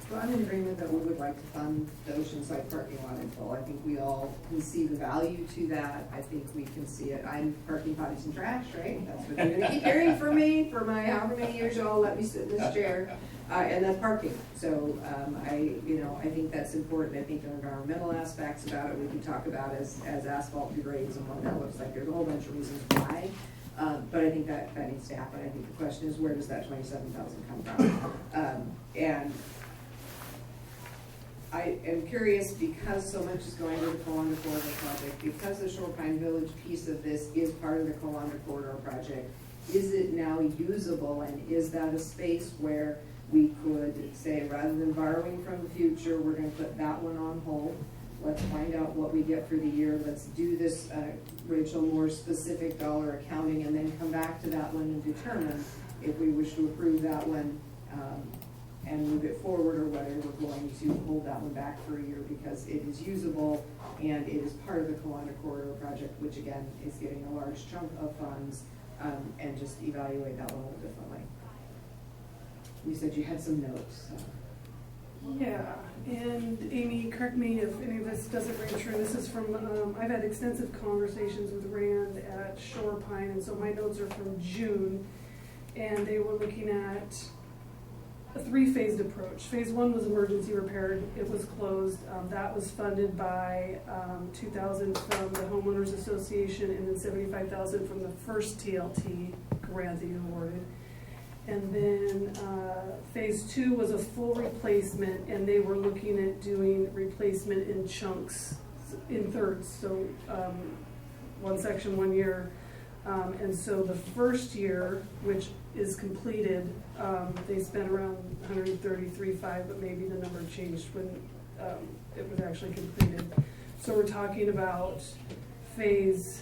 Well, I'm in agreement that we would like to fund the Oceanside parking lot in full. I think we all can see the value to that. I think we can see it. I'm parking potties and trash, right? That's what you're gonna keep hearing from me for my however many years y'all let me sit in this chair. And that's parking. So, I think that's important. I think there are environmental aspects about it we can talk about as asphalt degrades and what that looks like. There's a whole bunch of reasons why. But I think that needs to happen. I think the question is, where does that $27,000 come from? And I am curious, because so much is going to the Columbia Corridor project, because the Shorepine Village piece of this is part of the Columbia Corridor project, is it now usable, and is that a space where we could say, rather than borrowing from the future, we're going to put that one on hold? Let's find out what we get for the year. Let's do this, Rachel, more specific dollar accounting, and then come back to that one and determine if we wish to approve that one and move it forward, or whether we're going to hold that one back for a year because it is usable and it is part of the Kiwanis Corridor project, which again is getting a large chunk of funds, and just evaluate that one a little differently. You said you had some notes. Yeah, and Amy, correct me if any of this doesn't ring true. This is from, I've had extensive conversations with Rand at Shorepine, and so my notes are from June, and they were looking at a three-phased approach. Phase one was emergency repair. It was closed. That was funded by $2,000 from the Homeowners Association and then $75,000 from the first TLT grant that you awarded. And then phase two was a full replacement, and they were looking at doing replacement in chunks, in thirds. So one section, 1 year. And so the first year, which is completed, they spent around $133.5, but maybe the number changed when it was actually completed. So we're talking about phase,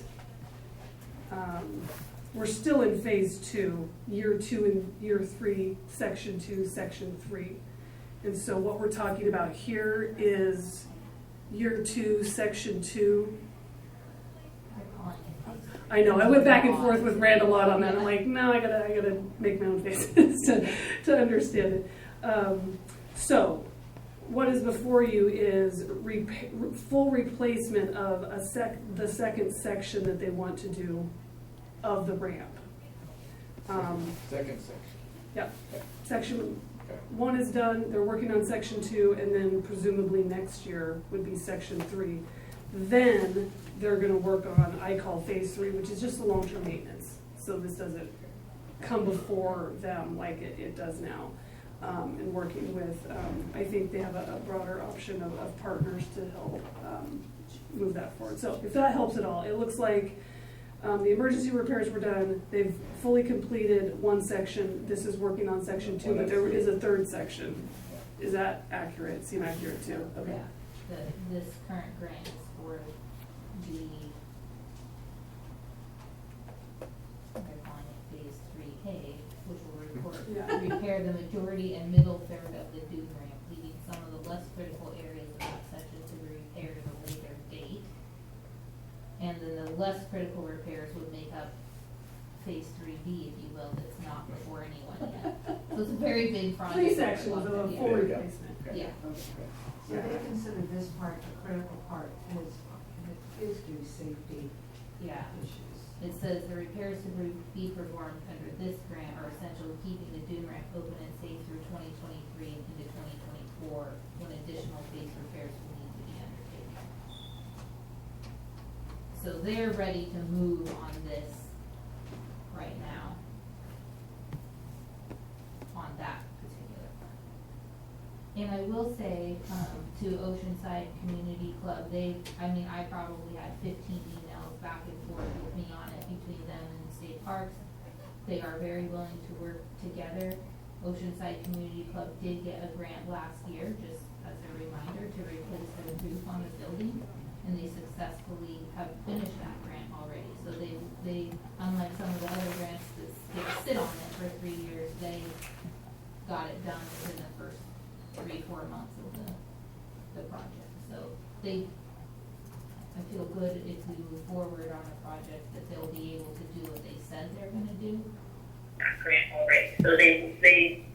we're still in phase two, year two and year three, section two, section three. And so what we're talking about here is year two, section two. I know, I went back and forth with Rand a lot on that. I'm like, no, I gotta make my own faces to understand it. So, what is before you is full replacement of the second section that they want to do of the ramp. Second section. Yep, section 1 is done, they're working on section 2, and then presumably next year would be section 3. Then they're gonna work on, I call phase 3, which is just the long-term maintenance. So this doesn't come before them like it does now. And working with, I think they have a broader option of partners to help move that forward. So if that helps at all, it looks like the emergency repairs were done. They've fully completed one section. This is working on section 2, but there is a third section. Is that accurate? Seem accurate too? Okay. Yeah, this current grant is for the, they're calling it phase 3A, which will repair the majority and middle third of the dune ramp, leaving some of the less critical areas of that section to be repaired at a later date. And then the less critical repairs would make up phase 3B, if you will, that's not before anyone yet. So it's a very big project. 3 sections of a full replacement. Yeah. So they consider this part the critical part is due safety Yeah. issues. It says the repairs to be performed under this grant are essential to keeping the dune ramp open and safe through 2023 and into 2024, when additional phase repairs will need to be undertaken. So they're ready to move on this right now, on that particular part. And I will say, to Oceanside Community Club, I probably had 15 emails back and forth with me on it between them and state parks. They are very willing to work together. Oceanside Community Club did get a grant last year, just as a reminder, to replace the roof on the building, and they successfully have finished that grant already. So they unlike some of the other grants that sit on it for 3 years, they got it done within the first 3-4 months of the project. So I feel good if we move forward on a project that they'll be able to do what they said they're gonna do. Grant already, so they.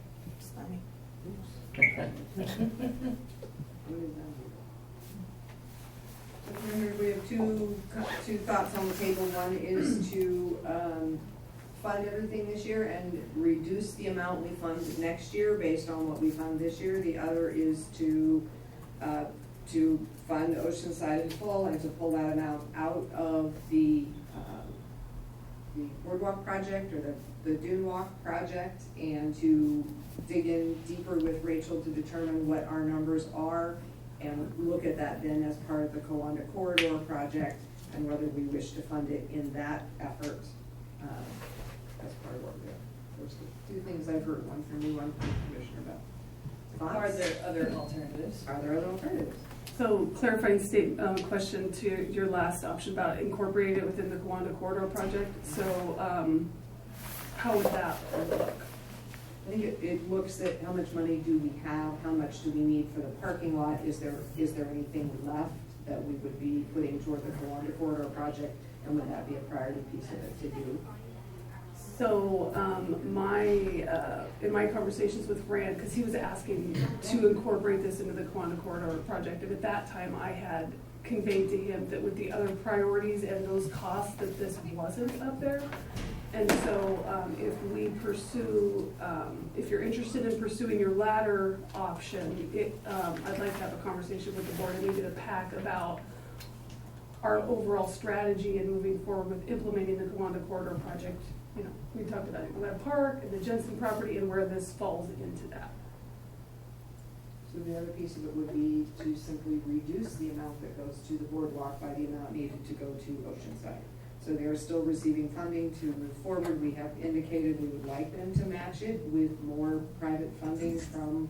We have two thoughts on the table. One is to fund everything this year and reduce the amount we fund next year based on what we fund this year. The other is to fund Oceanside in full and to pull that amount out of the boardwalk project or the dune walk project, and to dig in deeper with Rachel to determine what our numbers are and look at that then as part of the Kiwanda Corridor project and whether we wish to fund it in that effort as part of what we're doing. Those are the 2 things I've heard, one from you, one from the Commissioner Bell. Are there other alternatives? Are there other alternatives? So clarifying question to your last option about incorporating it within the Kiwanda Corridor project. So how would that look? I think it looks at how much money do we have, how much do we need for the parking lot, is there anything left that we would be putting toward the Kiwanda Corridor project, and would that be a priority piece of it to do? So in my conversations with Rand, because he was asking to incorporate this into the Kiwanda Corridor project, and at that time I had conveyed to him that with the other priorities and those costs that this wasn't up there. And so if we pursue, if you're interested in pursuing your latter option, I'd like to have a conversation with the board and maybe the PAC about our overall strategy in moving forward with implementing the Kiwanda Corridor project. You know, we talked about it, Webb Park and the Jensen property and where this falls into that. So the other piece of it would be to simply reduce the amount that goes to the boardwalk by the amount needed to go to Oceanside. So they are still receiving funding to move forward. We have indicated we would like them to match it with more private funding from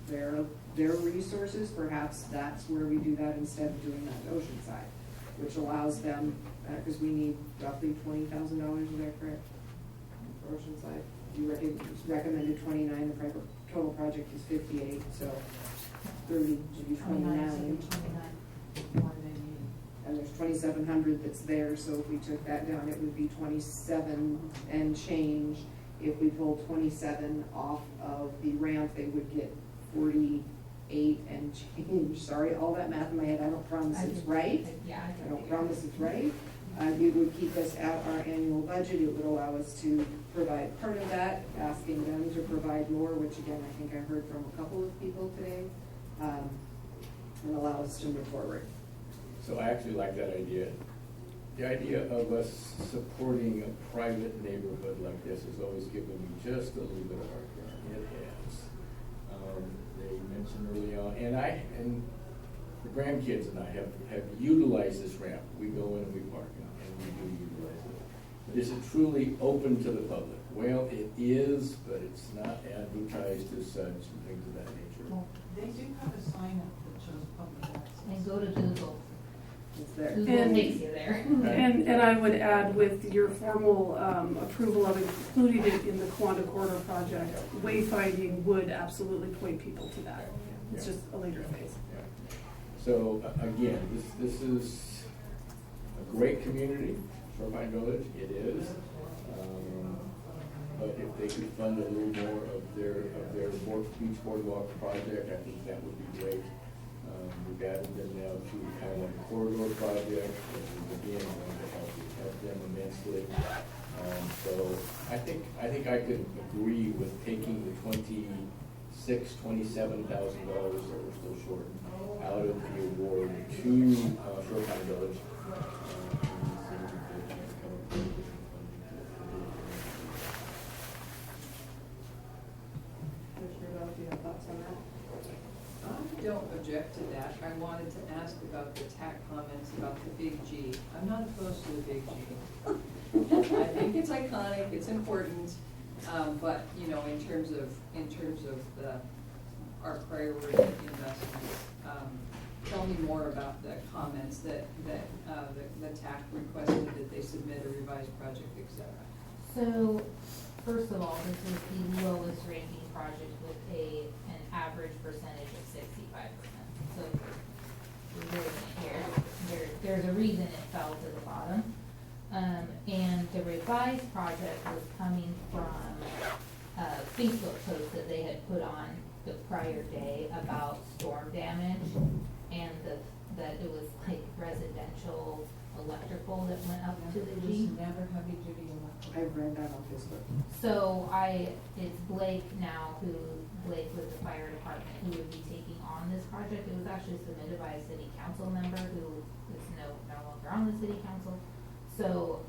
their resources. Perhaps that's where we do that instead of doing that at Oceanside, which allows them, because we need roughly $20,000, is that correct? For Oceanside. You recommended 29, the total project is 58, so 30 should be 29. More than you. And and there's 2,700 that's there, so if we took that down, it would be 27 and change. If we pulled 27 off of the ramp, they would get 48 and change. Sorry, all that math in my head, I don't promise it's right. Yeah. I don't promise it's right. It would keep us at our annual budget. It would allow us to provide part of that, asking them to provide more, which again, I think I heard from a couple of people today, and allow us to move forward. So I actually like that idea. The idea of us supporting a private neighborhood like this has always given me just a little bit of heartburn. It has. They mentioned early on, and the grandkids and I have utilized this ramp. We go in and we park and we do utilize it. But is it truly open to the public? Well, it is, but it's not advertised as such and things of that nature. Well, they do have a sign up that shows public access. And go to Google. It's there. Google And- takes you there. And I would add with your formal approval of including it in the Quandah Corridor project, wayfinding would absolutely point people to that. It's just a later phase. Yeah. So again, this is a great community, Shoreline Village, it is. But if they could fund a little more of their beach boardwalk project, I think that would be great. We've added them now to kind of like a corridor project, which is again going to help them immensely. So I think I could agree with taking the $27,000 that we're still short out of the award to Shoreline Village. Commissioner Bell, do you have thoughts on that? I don't object to that. I wanted to ask about the TAC comments about the big G. I'm not opposed to the big G. I think it's iconic, it's important, but, you know, in terms of our priority investments, tell me more about the comments that the TAC requested that they submit a revised project, et cetera. So, first of all, this is the lowest ranking project with an average percentage of 65%. So, we're doing it here. There's a reason it fell to the bottom. And the revised project was coming from a Facebook post that they had put on the prior day about storm damage and that it was like residential electrical that went up to the G. Never heavy duty electrical. I've read that on Facebook. So it's Blake now Blake with the fire department who would be taking on this project. It was actually submitted by a city council member who is no longer on the city council. So,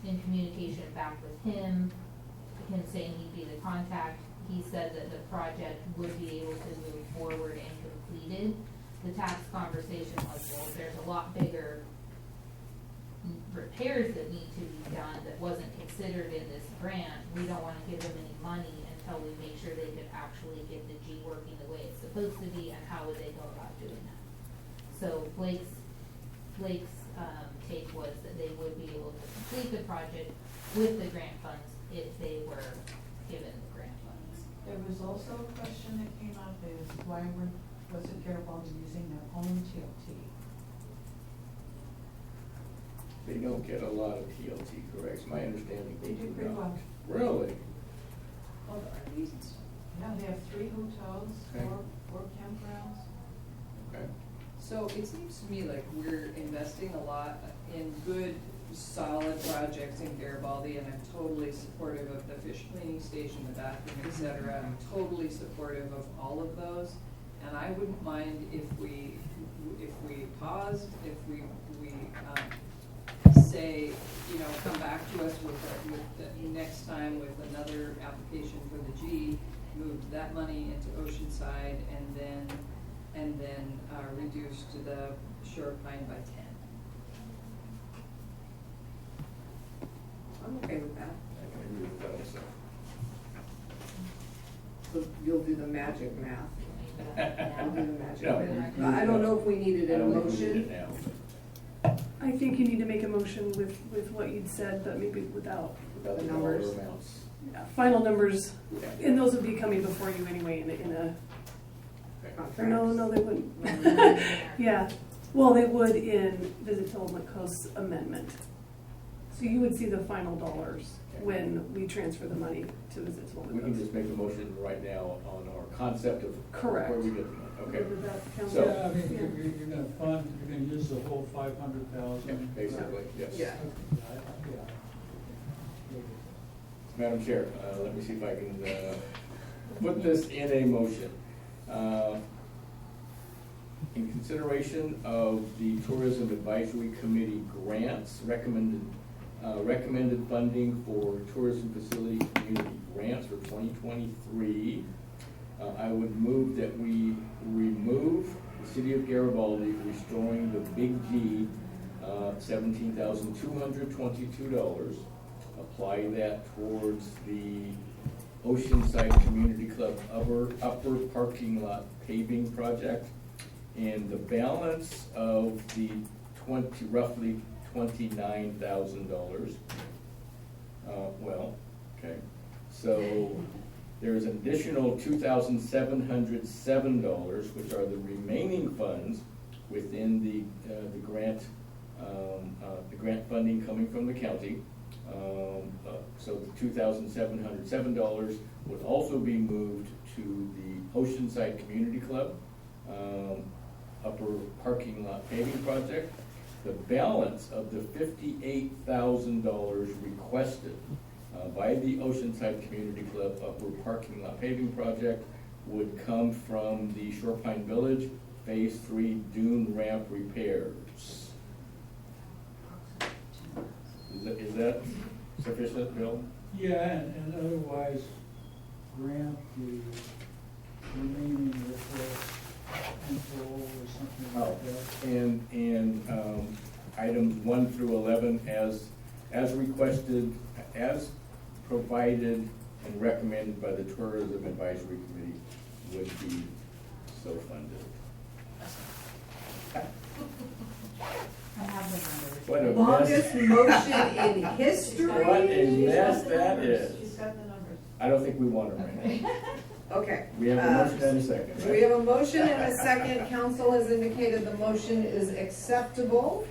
in communication back with him saying he'd be the contact, he said that the project would be able to move forward and completed. The tax conversation was, well, there's a lot bigger repairs that need to be done that wasn't considered in this grant. We don't wanna give them any money until we make sure they could actually get the G working the way it's supposed to be, and how would they go about doing that? So Blake's take was that they would be able to complete the project with the grant funds if they were given the grant funds. There was also a question that came up is why wasn't Garibaldi using their own TLT? They don't get a lot of TLT, correct? It's my understanding. They do pretty well. Really? All the RVs and stuff. Yeah, they have 3 hotels, Okay. four campgrounds. Okay. So it seems to me like we're investing a lot in good, solid projects in Garibaldi, and I'm totally supportive of the fish cleaning station, the bathroom, et cetera. I'm totally supportive of all of those, and I wouldn't mind if we paused, if we say, you know, come back to us with the next time with another application for the G, moved that money into Oceanside, and then reduced to the Shore Pine by 10. I'm okay with that. I can agree with that also. So you'll do the magic math. I'll do the magic No, math. you- I don't know if we needed I a don't think we need motion. it now. I think you need to make a motion with what you'd said, but maybe without, Without The the dollar numbers. amounts. yeah, final numbers, Yeah. and those would be coming before you anyway in a, Okay. or no, they wouldn't. No. Yeah, Well, they would in Visit Tillamook Coast's amendment. So you would see the final dollars when we transfer the money to Visit We Tillamook can Coast. just make a motion right now on our concept of Correct. where we get the money, okay? Would that count? So- Yeah, I mean, you're gonna fund, you're gonna use the whole 500,000. Yeah, basically, yes. Yeah. Madam Chair, let me see if I can put this in a motion. In consideration of the Tourism Advisory Committee grants, recommended funding for tourism facility community grants for 2023, I would move that we remove the City of Garibaldi restoring the Big G, $17,222. Apply that towards the Oceanside Community Club upper parking lot paving project. And the balance of the roughly $29,000. So there's an additional $2,707, which are the remaining funds within the grant funding coming from the county. So the $2,707 would also be moved to the Oceanside Community Club upper parking lot paving project. The balance of the $58,000 requested by the Oceanside Community Club upper parking lot paving project would come from the Shorepine Village Phase 3 dune ramp repairs. Is that sufficient, Bill? Yeah, and otherwise grant the remaining request in full or something like that. And items 1 through 11 as requested, as provided and recommended by the Tourism Advisory Committee would be so funded. I have the numbers. What a mess. Longest motion in history. What a mess that is. She's got the numbers. I don't think we want them right now. Okay. We have a motion and a second, So we right? have a motion and a second. Council has indicated the motion is acceptable.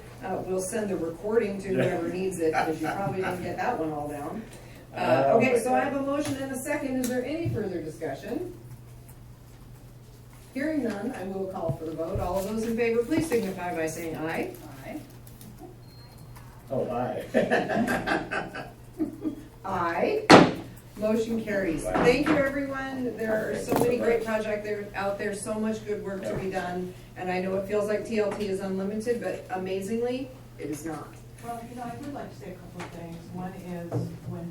We'll send the recording to whoever needs it, because you probably didn't get that one all down. Okay, so I have a motion and a second. Is there any further discussion? Hearing none, I will call for the vote. All of those in favor, please signify by saying aye. Aye. Oh, aye. Aye. Motion carries. Thank you, everyone. There are so many great projects out there, so much good work to be done. And I know it feels like TLT is unlimited, but amazingly, it is not. Well, you know, I would like to say a couple of things. One is when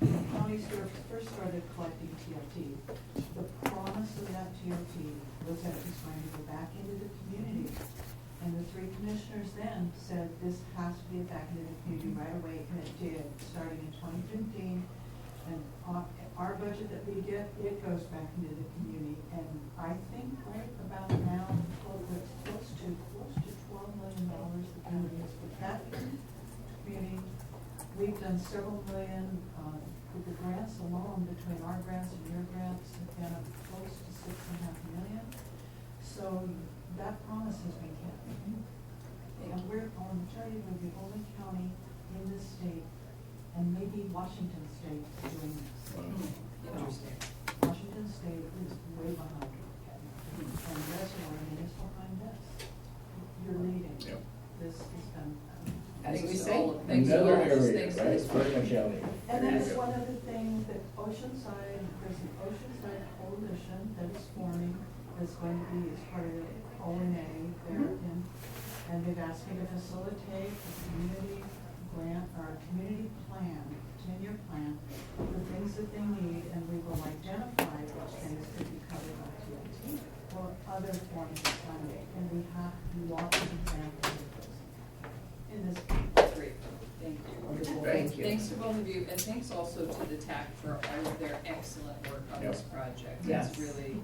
the county first started collecting TLT, the promise of that TLT was that it was going to go back into the community. And the three commissioners then said this has to be back into the community right away, and it did, starting in 2015. And our budget that we get, it goes back into the community. And I think right about now, it's close to $12 million the county has put back into the community. We've done several million, with the grants alone, between our grants and your grants, have been up close to $6.5 million. So that promise has been kept. And we're, on majority, we're the only county in this state, and maybe Washington State doing this. Interesting. Washington State is way behind. And Reservoir is behind us. You're leading. Yep. This has been. As we Thanks to say, all of- thanks to all Another of us. area, Thanks to right? this Bergen County. And then there's one other thing, that Oceanside, there's an Oceanside coalition that is forming, that's going to be as part of ONA there in, and they've asked me to facilitate a community grant, or a community plan, 10-year plan, the things that they need, and we will identify which things could be covered by TLT or other forms of funding, and we have lots of examples of those in this. Great, thank you. Thank you. Thanks to both of you, and thanks also to the TAC for all of their excellent work on this project. Yes. It's really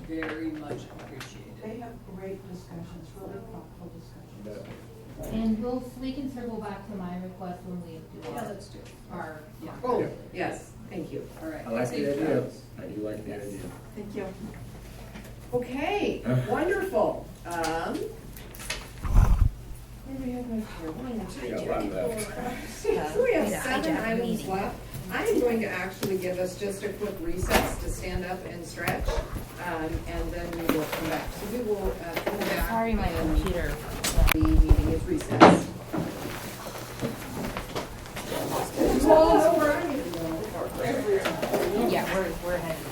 very much appreciated. They have great discussions, really thoughtful discussions. And we can circle back to my request when we do Yeah, let's do it. our. Yeah. Oh, yes, thank you. All right. I like Safe the idea. travels. I do like the idea. Thank you. Okay, wonderful. What do we have left here? One, two, Yeah, three, one left. four, five, six. So we have 7 items left. I am going to actually give us just a quick recess to stand up and stretch, and then we will come back. So we will come back. Sorry, my and computer. The meeting is recessed. Yeah, we're headed.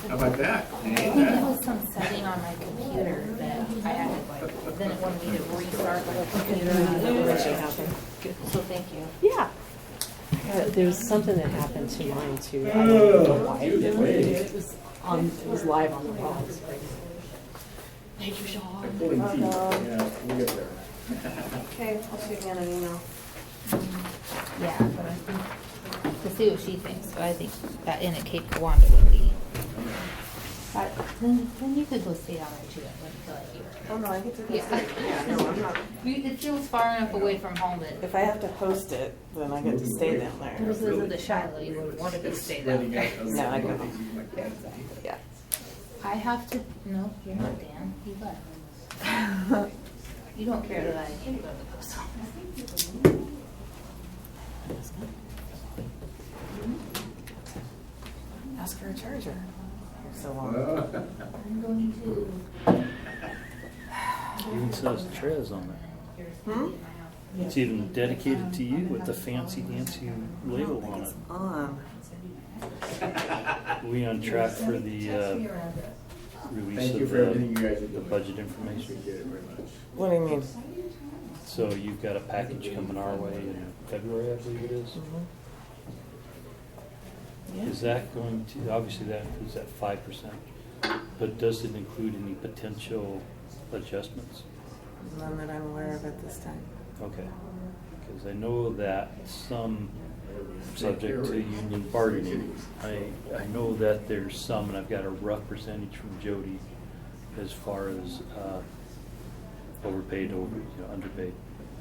How about that? I think there was some setting on my computer that I had to like, then it wanted me to restart my computer. So thank you. Yeah. There's something that happened to mine too. I don't know why it did it. It was live on the wall. Thank you, Sean. I'm pulling teeth. Yeah, we'll get there. Okay, I'll shoot you an email. Yeah, but I think, to see what she thinks, but I think that Inn at Cape Kawanda would be. But then you could go stay down there too, I wouldn't feel like you were. Oh, no, I get to Yeah. post it. Yeah, no, I'm not. It feels far enough away from home that. If I have to post it, then I get to stay down there. This is the Shiloh, you would want to go stay down there. No, I go. Yeah. I have to, no, you're not Dan, you left. You don't care that I can't go to the post office. Ask for a charger. So long. I'm going to. Even says Trez on there. Hmm? It's even dedicated to you with the fancy dancy label on it. On. We on track for the release Thank you of for everything you guys are the doing. budget information. Appreciate it very much. What do you mean? So you've got a package coming our way in February, I believe it is. Yeah. Is that going to, obviously that includes that 5%, but does it include any potential adjustments? None that I'm aware of at this time. Okay, because I know that some, subject to union bargaining, I know that there's some, and I've got a rough percentage from Jody as far as overpaid, underpaid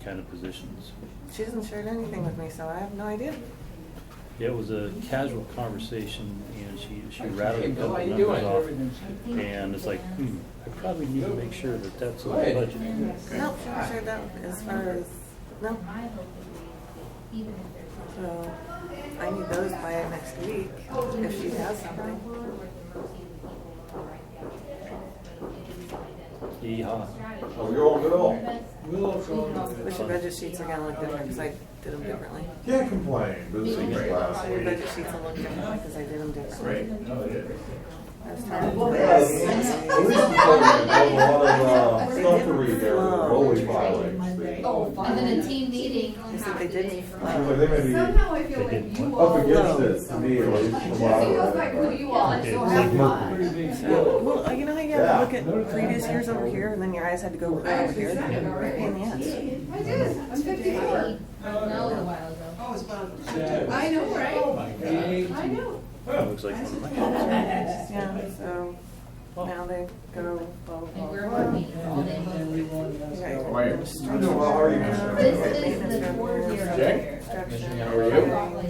kind of positions. She hasn't shared anything with me, so I have no idea. Yeah, it was a casual conversation, and she rattled a couple How you numbers doing? off, and it's like, I probably need to make sure that that's in the budget. Nope, she hasn't shared that as far as, no. So, I need those by next week, if she has something. Yeehaw. Oh, you're all good. Wish your budget sheets are gonna look different, because I did them differently. Can't complain, busy So last your week. budget sheets will look differently, because I did them differently. Great. No, it is. I was trying to. At least there's a lot of stuff to read there, rolling filings. And then a team meeting on I said half they the did. day for. They may be Somehow I feel like you up all against know. it, to me, at least, from what I Feels like who read. you all Okay. so have fun. So, well, you know how you have to look at previous years over here, and then your eyes had to go over here? Pain in the ass. I did, I'm 54. That was a while ago. Oh, it's fun. I know, right? Oh, my God. I know. Looks like one of my kids. Yeah, so now they go, blah, blah, And blah, we're blah. working all day. You got your Wait. administration, Well, how are you? This is the fourth year over Jack? here. construction, How are you?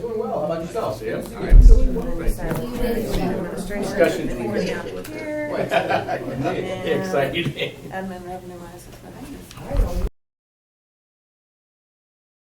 Doing well, how about yourself? Yeah. administration, Discussions and then we down get. here, Exciting. admin revenue assessment.